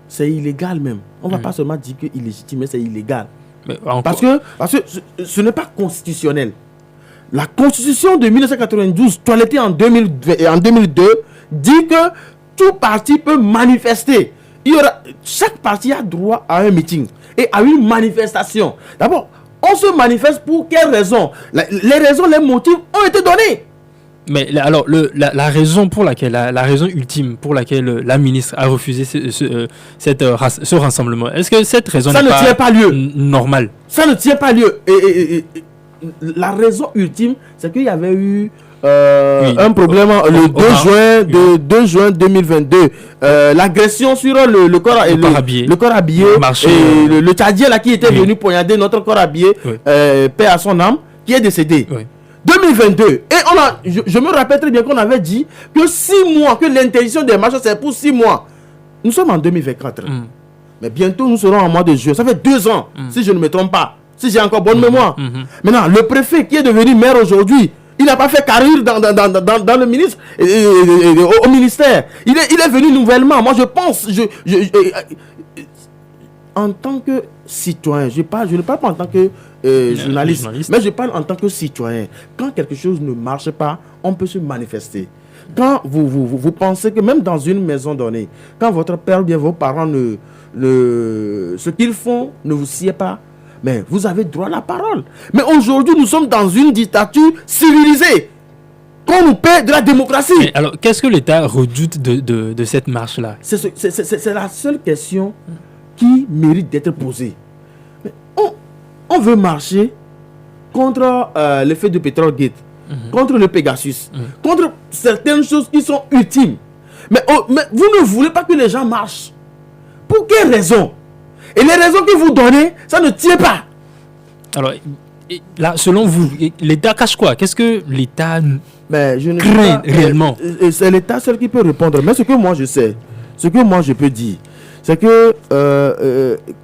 H: C'est illégal même. On ne va pas seulement dire que illégitime, mais c'est illégal. Mais parce que ce n'est pas constitutionnel. La constitution de 1992, toilettée en 2002, dit que tout parti peut manifester. Chaque parti a droit à un meeting et à une manifestation. D'abord, on se manifeste pour quelles raisons? Les raisons, les motifs ont été donnés.
F: Mais alors, la raison pour laquelle, la raison ultime pour laquelle la ministre a refusé ce rassemblement, est-ce que cette raison
H: ça
F: n'est
H: ne tient pas lieu
F: normale?
H: Ça ne tient pas lieu. La raison ultime, c'est qu'il y avait eu un problème le 2 juin 2022. L'agression sur le corps habillé. Et le Tchadien là, qui était venu poignarder notre corps habillé, paix à son âme, qui est décédé. 2022. Et je me rappelle très bien qu'on avait dit que 6 mois, que l'interdiction des marches, c'est pour 6 mois. Nous sommes en 2024. Mais bientôt, nous serons en mois de juin. Ça fait 2 ans, si je ne me trompe pas. Si j'ai encore bonne mémoire. Maintenant, le préfet qui est devenu maire aujourd'hui, il n'a pas fait carrière dans le ministre, au ministère. Il est venu nouvellement. Moi, je pense, en tant que citoyen, je ne parle pas en tant que journaliste, mais je parle en tant que citoyen. Quand quelque chose ne marche pas, on peut se manifester. Quand vous pensez que même dans une maison donnée, quand votre père ou bien vos parents ce qu'ils font ne vous sied pas, mais vous avez droit à la parole. Mais aujourd'hui, nous sommes dans une dictature civilisée. Qu'on nous paie de la démocratie.
F: Mais alors, qu'est-ce que l'État redoute de cette marche-là?
H: C'est la seule question qui mérite d'être posée. Mais on veut marcher contre l'effet de Petrolgate, contre le Pegasus, contre certaines choses qui sont ultimes. Mais vous ne voulez pas que les gens marchent. Pour quelles raisons? Et les raisons que vous donnez, ça ne tient pas.
F: Alors, là, selon vous, l'État cache quoi? Qu'est-ce que l'État
H: craint
F: réellement?
H: C'est l'État seul qui peut répondre. Mais ce que moi je sais, ce que moi je peux dire, c'est que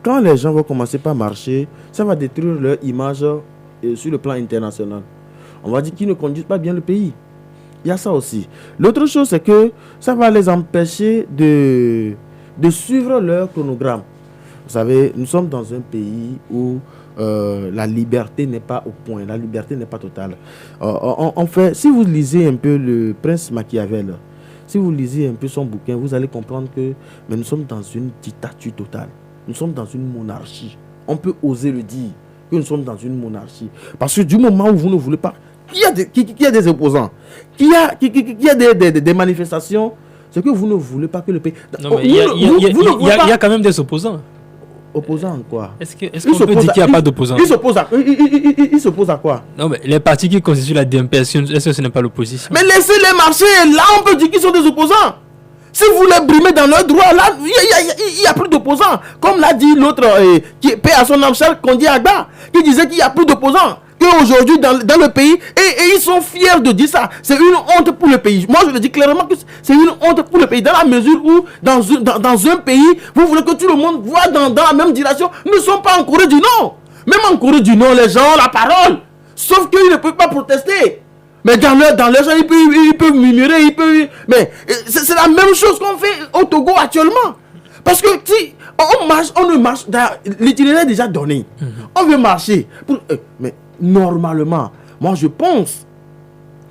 H: quand les gens vont commencer par marcher, ça va détruire leur image sur le plan international. On va dire qu'ils ne conduisent pas bien le pays. Il y a ça aussi. L'autre chose, c'est que ça va les empêcher de suivre leur chronogramme. Vous savez, nous sommes dans un pays où la liberté n'est pas au point, la liberté n'est pas totale. En fait, si vous lisez un peu le prince Machiavel, si vous lisez un peu son bouquin, vous allez comprendre que mais nous sommes dans une dictature totale. Nous sommes dans une monarchie. On peut oser le dire que nous sommes dans une monarchie. Parce que du moment où vous ne voulez pas, qu'il y a des opposants, qu'il y a des manifestations, c'est que vous ne voulez pas que le pays...
F: Non, mais il y a quand même des opposants.
H: Opposants en quoi?
F: Est-ce qu'on peut dire qu'il n'y a pas d'opposants?
H: Il s'oppose à quoi?
F: Non, mais les partis qui constituent la DMPS, est-ce que ce n'est pas l'opposition?
H: Mais laissez-les marcher, là on peut dire qu'ils sont des opposants. Si vous les brimez dans leurs droits, là, il n'y a plus d'opposants. Comme l'a dit l'autre, qui paie à son âme chère, Kondi Agba, qui disait qu'il n'y a plus d'opposants. Qu'aujourd'hui, dans le pays, et ils sont fiers de dire ça. C'est une honte pour le pays. Moi, je le dis clairement que c'est une honte pour le pays. Dans la mesure où, dans un pays, vous voulez que tout le monde voit dans la même direction. Nous ne sommes pas en Corée du Nord. Même en Corée du Nord, les gens ont la parole. Sauf qu'ils ne peuvent pas protester. Mais dans leur gens, ils peuvent murmurer, mais c'est la même chose qu'on fait au Togo actuellement. Parce que si on ne marche, l'itinéraire est déjà donné. On veut marcher. Mais normalement, moi je pense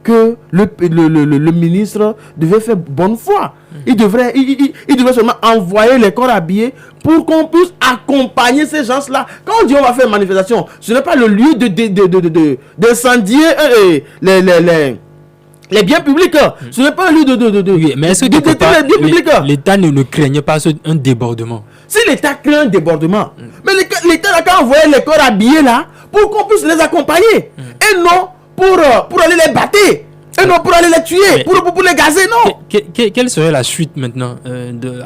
H: que le ministre devait faire bonne foi. Il devrait seulement envoyer les corps habillés pour qu'on puisse accompagner ces gens-là. Quand on dit on va faire une manifestation, ce n'est pas le lieu d'incendier les biens publics. Ce n'est pas un lieu
F: oui, mais est-ce que l'État ne craignait pas un débordement?
H: Si l'État craint un débordement, mais l'État n'a qu'à envoyer les corps habillés là pour qu'on puisse les accompagner. Et non pour aller les battre. Et non pour aller les tuer, pour les gazer, non.
F: Quelle serait la suite maintenant,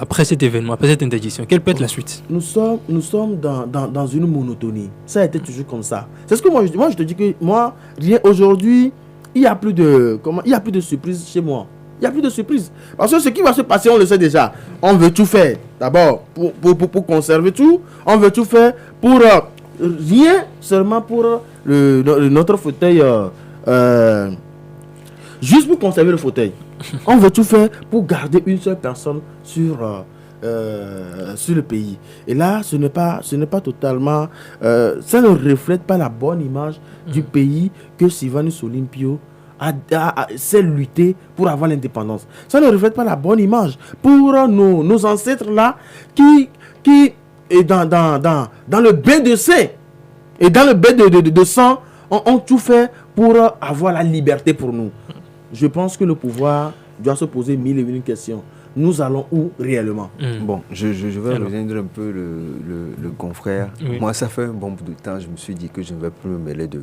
F: après cet événement, après cette interdiction? Quelle peut être la suite?
H: Nous sommes dans une monotonie. Ça a été toujours comme ça. C'est ce que moi je te dis que moi, aujourd'hui, il n'y a plus de surprise chez moi. Il n'y a plus de surprise. Parce que ce qui va se passer, on le sait déjà. On veut tout faire. D'abord, pour conserver tout. On veut tout faire pour rien, seulement pour notre fauteuil. Juste pour conserver le fauteuil. On veut tout faire pour garder une seule personne sur le pays. Et là, ce n'est pas totalement... ça ne reflète pas la bonne image du pays que Sylvanus Olympio s'est lutté pour avoir l'indépendance. Ça ne reflète pas la bonne image pour nos ancêtres là qui est dans le bain de sang et dans le bain de sang ont tout fait pour avoir la liberté pour nous. Je pense que le pouvoir doit se poser mille et une questions. Nous allons où réellement?
E: Bon, je vais rejoindre un peu le confrère.
F: Oui.
E: Moi, ça fait un bon bout de temps, je me suis dit que je ne vais plus me mêler de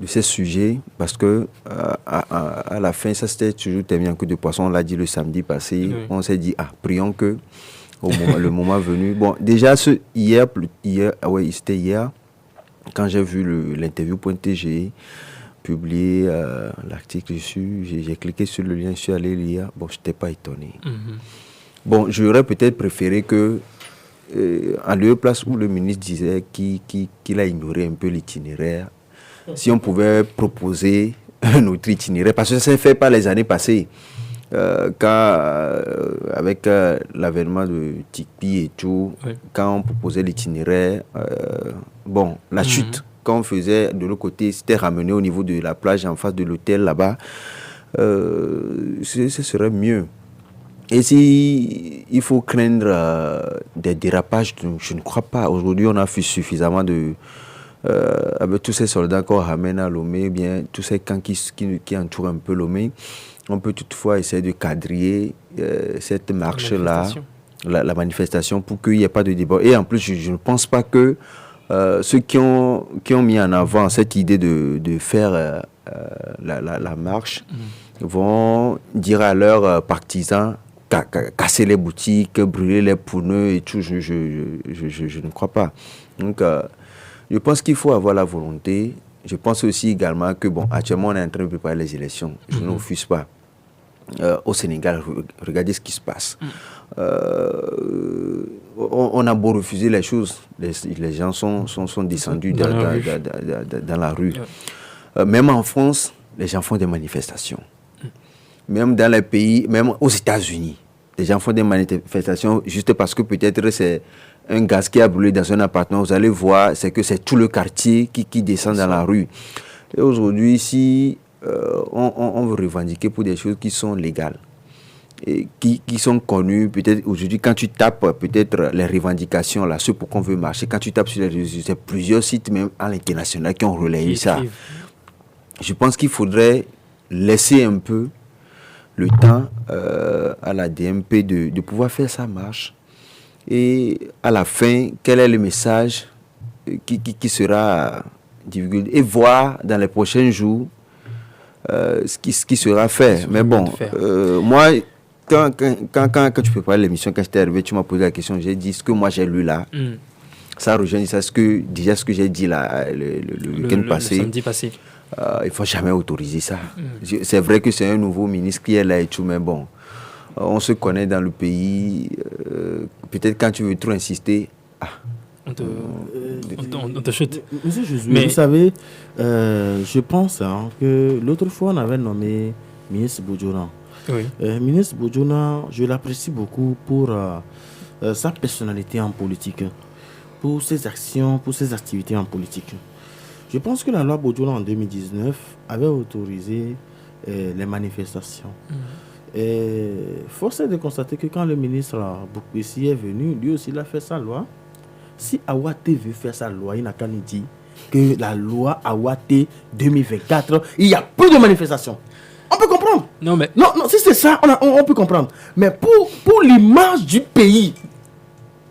E: ces sujets parce que à la fin, ça s'était toujours terminé en queue de poisson. On l'a dit le samedi passé. Oui. On s'est dit, prions que le moment venu. Bon, déjà, c'était hier, quand j'ai vu l'interview.tg publié l'article dessus, j'ai cliqué sur le lien, je suis allé lire. Bon, je n'étais pas étonné. Bon, j'aurais peut-être préféré que, à lieu place où le ministre disait qu'il a ignoré un peu l'itinéraire, si on pouvait proposer un autre itinéraire, parce que ça s'est fait pas les années passées. Avec l'avènement de Tikpi et tout, oui. Quand on proposait l'itinéraire, la chute, quand on faisait de l'autre côté, c'était ramené au niveau de la plage en face de l'hôtel là-bas, ce serait mieux. Et si il faut craindre des dérapages, je ne crois pas. Aujourd'hui, on a fait suffisamment avec tous ces soldats qu'on ramène à Lomé, bien tous ces camps qui entourent un peu Lomé. On peut toutefois essayer de quadriller cette marche-là, la manifestation, pour qu'il n'y ait pas de débat. Et en plus, je ne pense pas que ceux qui ont mis en avant cette idée de faire la marche vont dire à leurs partisans casser les boutiques, brûler les pneus et tout. Je ne crois pas. Donc, je pense qu'il faut avoir la volonté. Je pense aussi également que, actuellement, on est en train de préparer les élections. Je ne refuse pas. Au Sénégal, regardez ce qui se passe. On a beau refuser les choses, les gens sont descendus dans la rue. Même en France, les gens font des manifestations. Même dans les pays, même aux États-Unis, les gens font des manifestations juste parce que peut-être c'est un gaz qui a brûlé dans un appartement. Vous allez voir, c'est que c'est tout le quartier qui descend dans la rue. Et aujourd'hui, si on veut revendiquer pour des choses qui sont légales, et qui sont connues, peut-être aujourd'hui, quand tu tapes peut-être les revendications, là, ceux pour qu'on veut marcher, quand tu tapes sur les réseaux, c'est plusieurs sites même à l'international qui ont relayé ça. Je pense qu'il faudrait laisser un peu le temps à la DMP de pouvoir faire sa marche. Et à la fin, quel est le message qui sera divulgué et voir dans les prochains jours ce qui sera fait. Mais bon, moi, quand tu préparais l'émission, quand j'étais arrivé, tu m'as posé la question, j'ai dit ce que moi j'ai lu là. Ça rejoint ça, ce que j'ai dit là le week-end passé.
F: Le samedi passé.
E: Il ne faut jamais autoriser ça. C'est vrai que c'est un nouveau ministre qui est là et tout, mais bon, on se connaît dans le pays. Peut-être quand tu veux trop insister,
F: on te chute.
H: Monsieur Josué, vous savez, je pense que l'autre fois, on avait nommé ministre Bojona.
F: Oui.
H: Ministre Bojona, je l'apprécie beaucoup pour sa personnalité en politique, pour ses actions, pour ses activités en politique. Je pense que la loi Bojona en 2019 avait autorisé les manifestations. Et force est de constater que quand le ministre Boukbessi est venu, lui aussi il a fait sa loi. Si Awate veut faire sa loi, il n'a qu'à nous dire que la loi Awate 2024, il n'y a plus de manifestations. On peut comprendre.
F: Non,
H: si c'est ça, on peut comprendre. Mais pour l'image du pays,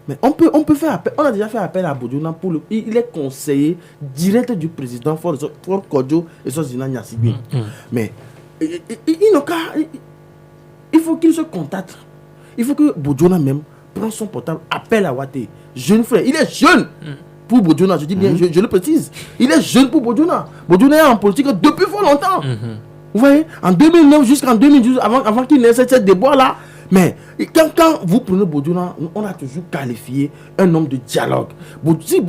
H: mais on peut faire appel. On a déjà fait appel à Bojona il est conseiller direct du président Fort Kodjo et Sosina Nyasibi. Mais il faut qu'il se contacte. Il faut que Bojona même prenne son portable, appelle à Awate. Jeune frère, il est jeune pour Bojona, je dis bien, je le précise. Il est jeune pour Bojona. Bojona est en politique depuis fort longtemps. Vous voyez, en 2009 jusqu'en 2012, avant qu'il n'ait cette déboire-là. Mais quand vous prenez Bojona, on a toujours qualifié un homme de dialogue. Si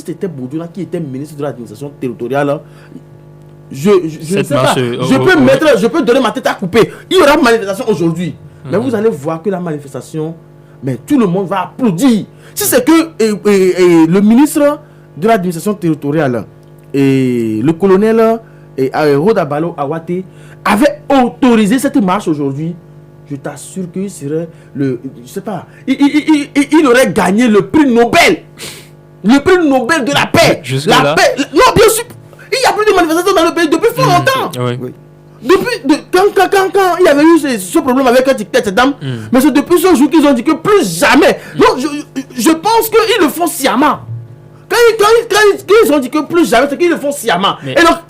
H: c'était Bojona qui était ministre de l'administration territoriale, je ne sais pas, je peux donner ma tête à couper. Il y aura une manifestation aujourd'hui. Mais vous allez voir que la manifestation, mais tout le monde va applaudir. Si c'est que le ministre de l'administration territoriale et le colonel Rodabalo Awate avait autorisé cette marche aujourd'hui, je t'assure qu'il serait je sais pas, il aurait gagné le prix Nobel. Le prix Nobel de la paix. La paix. Non, bien sûr. Il n'y a plus de manifestations dans le pays depuis fort longtemps.
F: Oui.
H: Quand il y avait eu ce problème avec cette dame, mais c'est depuis ce jour qu'ils ont dit que plus jamais. Donc je pense qu'ils le font sciemment. Quand ils ont dit que plus jamais, c'est qu'ils le font sciemment. Et donc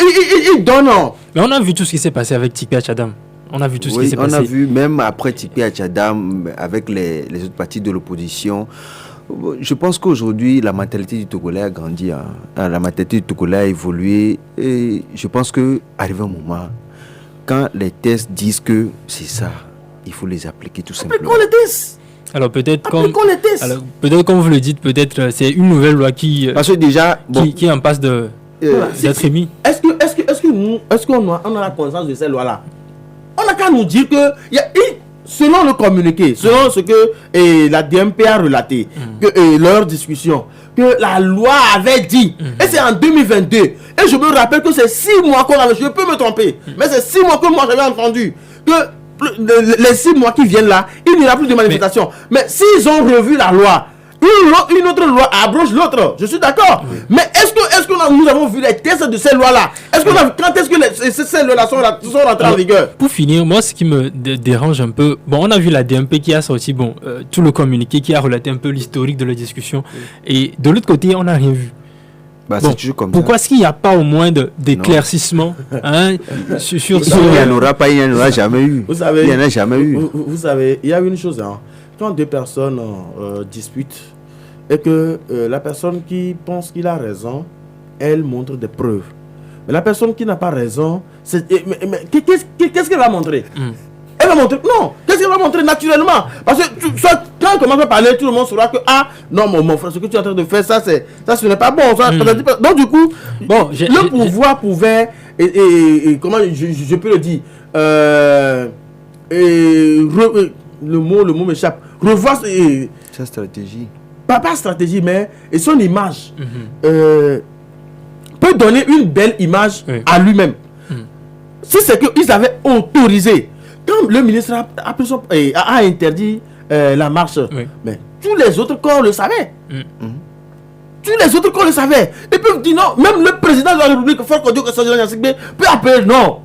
H: ils donnent.
F: Mais on a vu tout ce qui s'est passé avec Tikpi Achadam. On a vu tout ce qui s'est passé.
E: On a vu même après Tikpi Achadam avec les autres partis de l'opposition. Je pense qu'aujourd'hui, la mentalité du Togolais a grandi. La mentalité du Togolais a évolué. Et je pense qu'arrive un moment, quand les tests disent que c'est ça, il faut les appliquer tout simplement.
H: Appliquons les tests.
F: Alors peut-être comme vous le dites, peut-être c'est une nouvelle loi qui
E: parce que déjà
F: qui est en passe d'être émise.
H: Est-ce qu'on a la connaissance de ces lois-là? On n'a qu'à nous dire que selon le communiqué, selon ce que la DMP a relaté, leur discussion, que la loi avait dit, et c'est en 2022, et je me rappelle que c'est 6 mois qu'on avait, je peux me tromper, mais c'est 6 mois que moi j'avais entendu, que les 6 mois qui viennent là, il n'y aura plus de manifestation. Mais s'ils ont revu la loi, une autre loi abroge l'autre, je suis d'accord. Mais est-ce que nous avons vu les tests de ces lois-là? Quand est-ce que ces lois-là sont rentrées en vigueur?
F: Pour finir, moi ce qui me dérange un peu, on a vu la DMP qui a sorti tout le communiqué, qui a relaté un peu l'historique de la discussion, et de l'autre côté on n'a rien vu. Pourquoi est-ce qu'il n'y a pas au moins d'éclaircissement sur
E: ça? Il n'y en aura pas, il n'y en aura jamais eu.
H: Vous savez,
E: il n'y en a jamais eu.
H: Vous savez, il y a une chose, quand deux personnes disputent et que la personne qui pense qu'il a raison, elle montre des preuves. Mais la personne qui n'a pas raison, qu'est-ce qu'elle va montrer? Elle va montrer, non, qu'est-ce qu'elle va montrer naturellement? Parce que quand on commence à parler, tout le monde saura que non mon frère, ce que tu es en train de faire, ça ce n'est pas bon. Donc du coup, le pouvoir pouvait, comment je peux le dire, le mot m'échappe, revoir
E: sa stratégie.
H: Pas stratégie, mais et son image peut donner une belle image à lui-même. Si c'est qu'ils avaient autorisé, quand le ministre a interdit la marche, mais tous les autres corps le savaient. Tous les autres corps le savaient. Et puis dire non, même le président de la République, peut appeler non.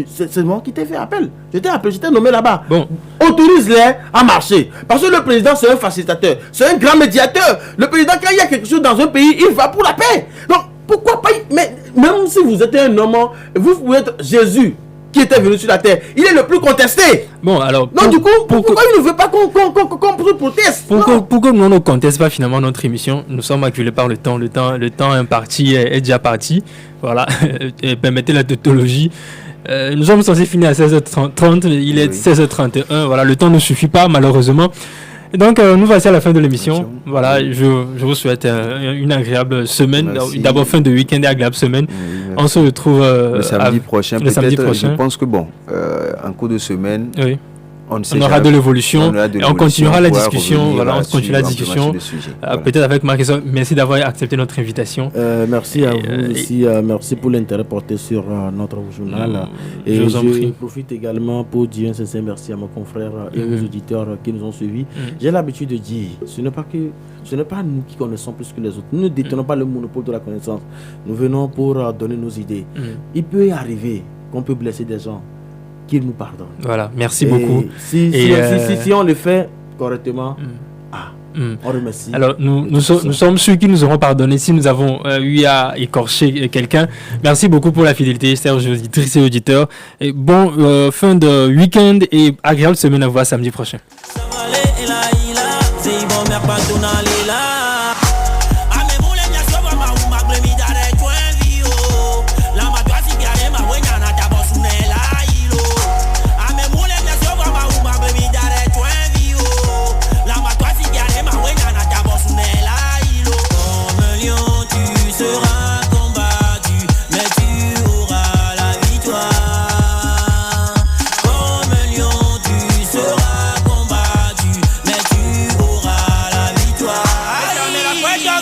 H: C'est moi qui t'ai fait appel. J'étais nommé là-bas.
F: Bon.
H: Autorise-les à marcher. Parce que le président, c'est un facilitateur. C'est un grand médiateur. Le président, quand il y a quelque chose dans un pays, il va pour la paix. Donc, pourquoi pas... Mais même si vous êtes un homme, vous pouvez être Jésus qui était venu sur la terre. Il est le plus contesté.
F: Bon, alors...
H: Donc, du coup, pourquoi il ne veut pas qu'on proteste?
F: Pourquoi nous ne conteste pas finalement notre émission? Nous sommes acculés par le temps. Le temps imparti est déjà parti. Voilà. Et permettez la tautologie. Nous sommes censés finir à 16h30. Il est 16h31. Voilà. Le temps ne suffit pas, malheureusement. Et donc, nous voici à la fin de l'émission. Voilà. Je vous souhaite une agréable semaine. D'abord, fin de week-end et agréable semaine. On se retrouve
E: le samedi prochain. Je pense que en cours de semaine, on aura
F: de l'évolution et on continuera la discussion. Voilà, on continue la discussion. Peut-être avec Marc. Merci d'avoir accepté notre invitation.
H: Merci à vous aussi. Merci pour l'intérêt porté sur notre journal. Et je profite également pour dire un sincère merci à mes confrères et aux auditeurs qui nous ont suivis. J'ai l'habitude de dire, ce n'est pas nous qui connaissons plus que les autres. Nous ne détenons pas le monopole de la connaissance. Nous venons pour donner nos idées. Il peut y arriver qu'on peut blesser des gens. Qu'il nous pardonne.
F: Voilà, merci beaucoup.
H: Si on le fait correctement, on remercie.
F: Alors, nous sommes ceux qui nous auront pardonné si nous avons eu à écorcher quelqu'un. Merci beaucoup pour la fidélité, chers auditrices et auditeurs. Et bon fin de week-end et agréable semaine à vous samedi prochain.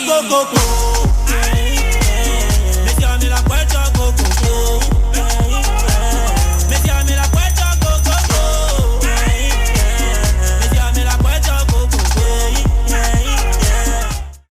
D: Go, go, go.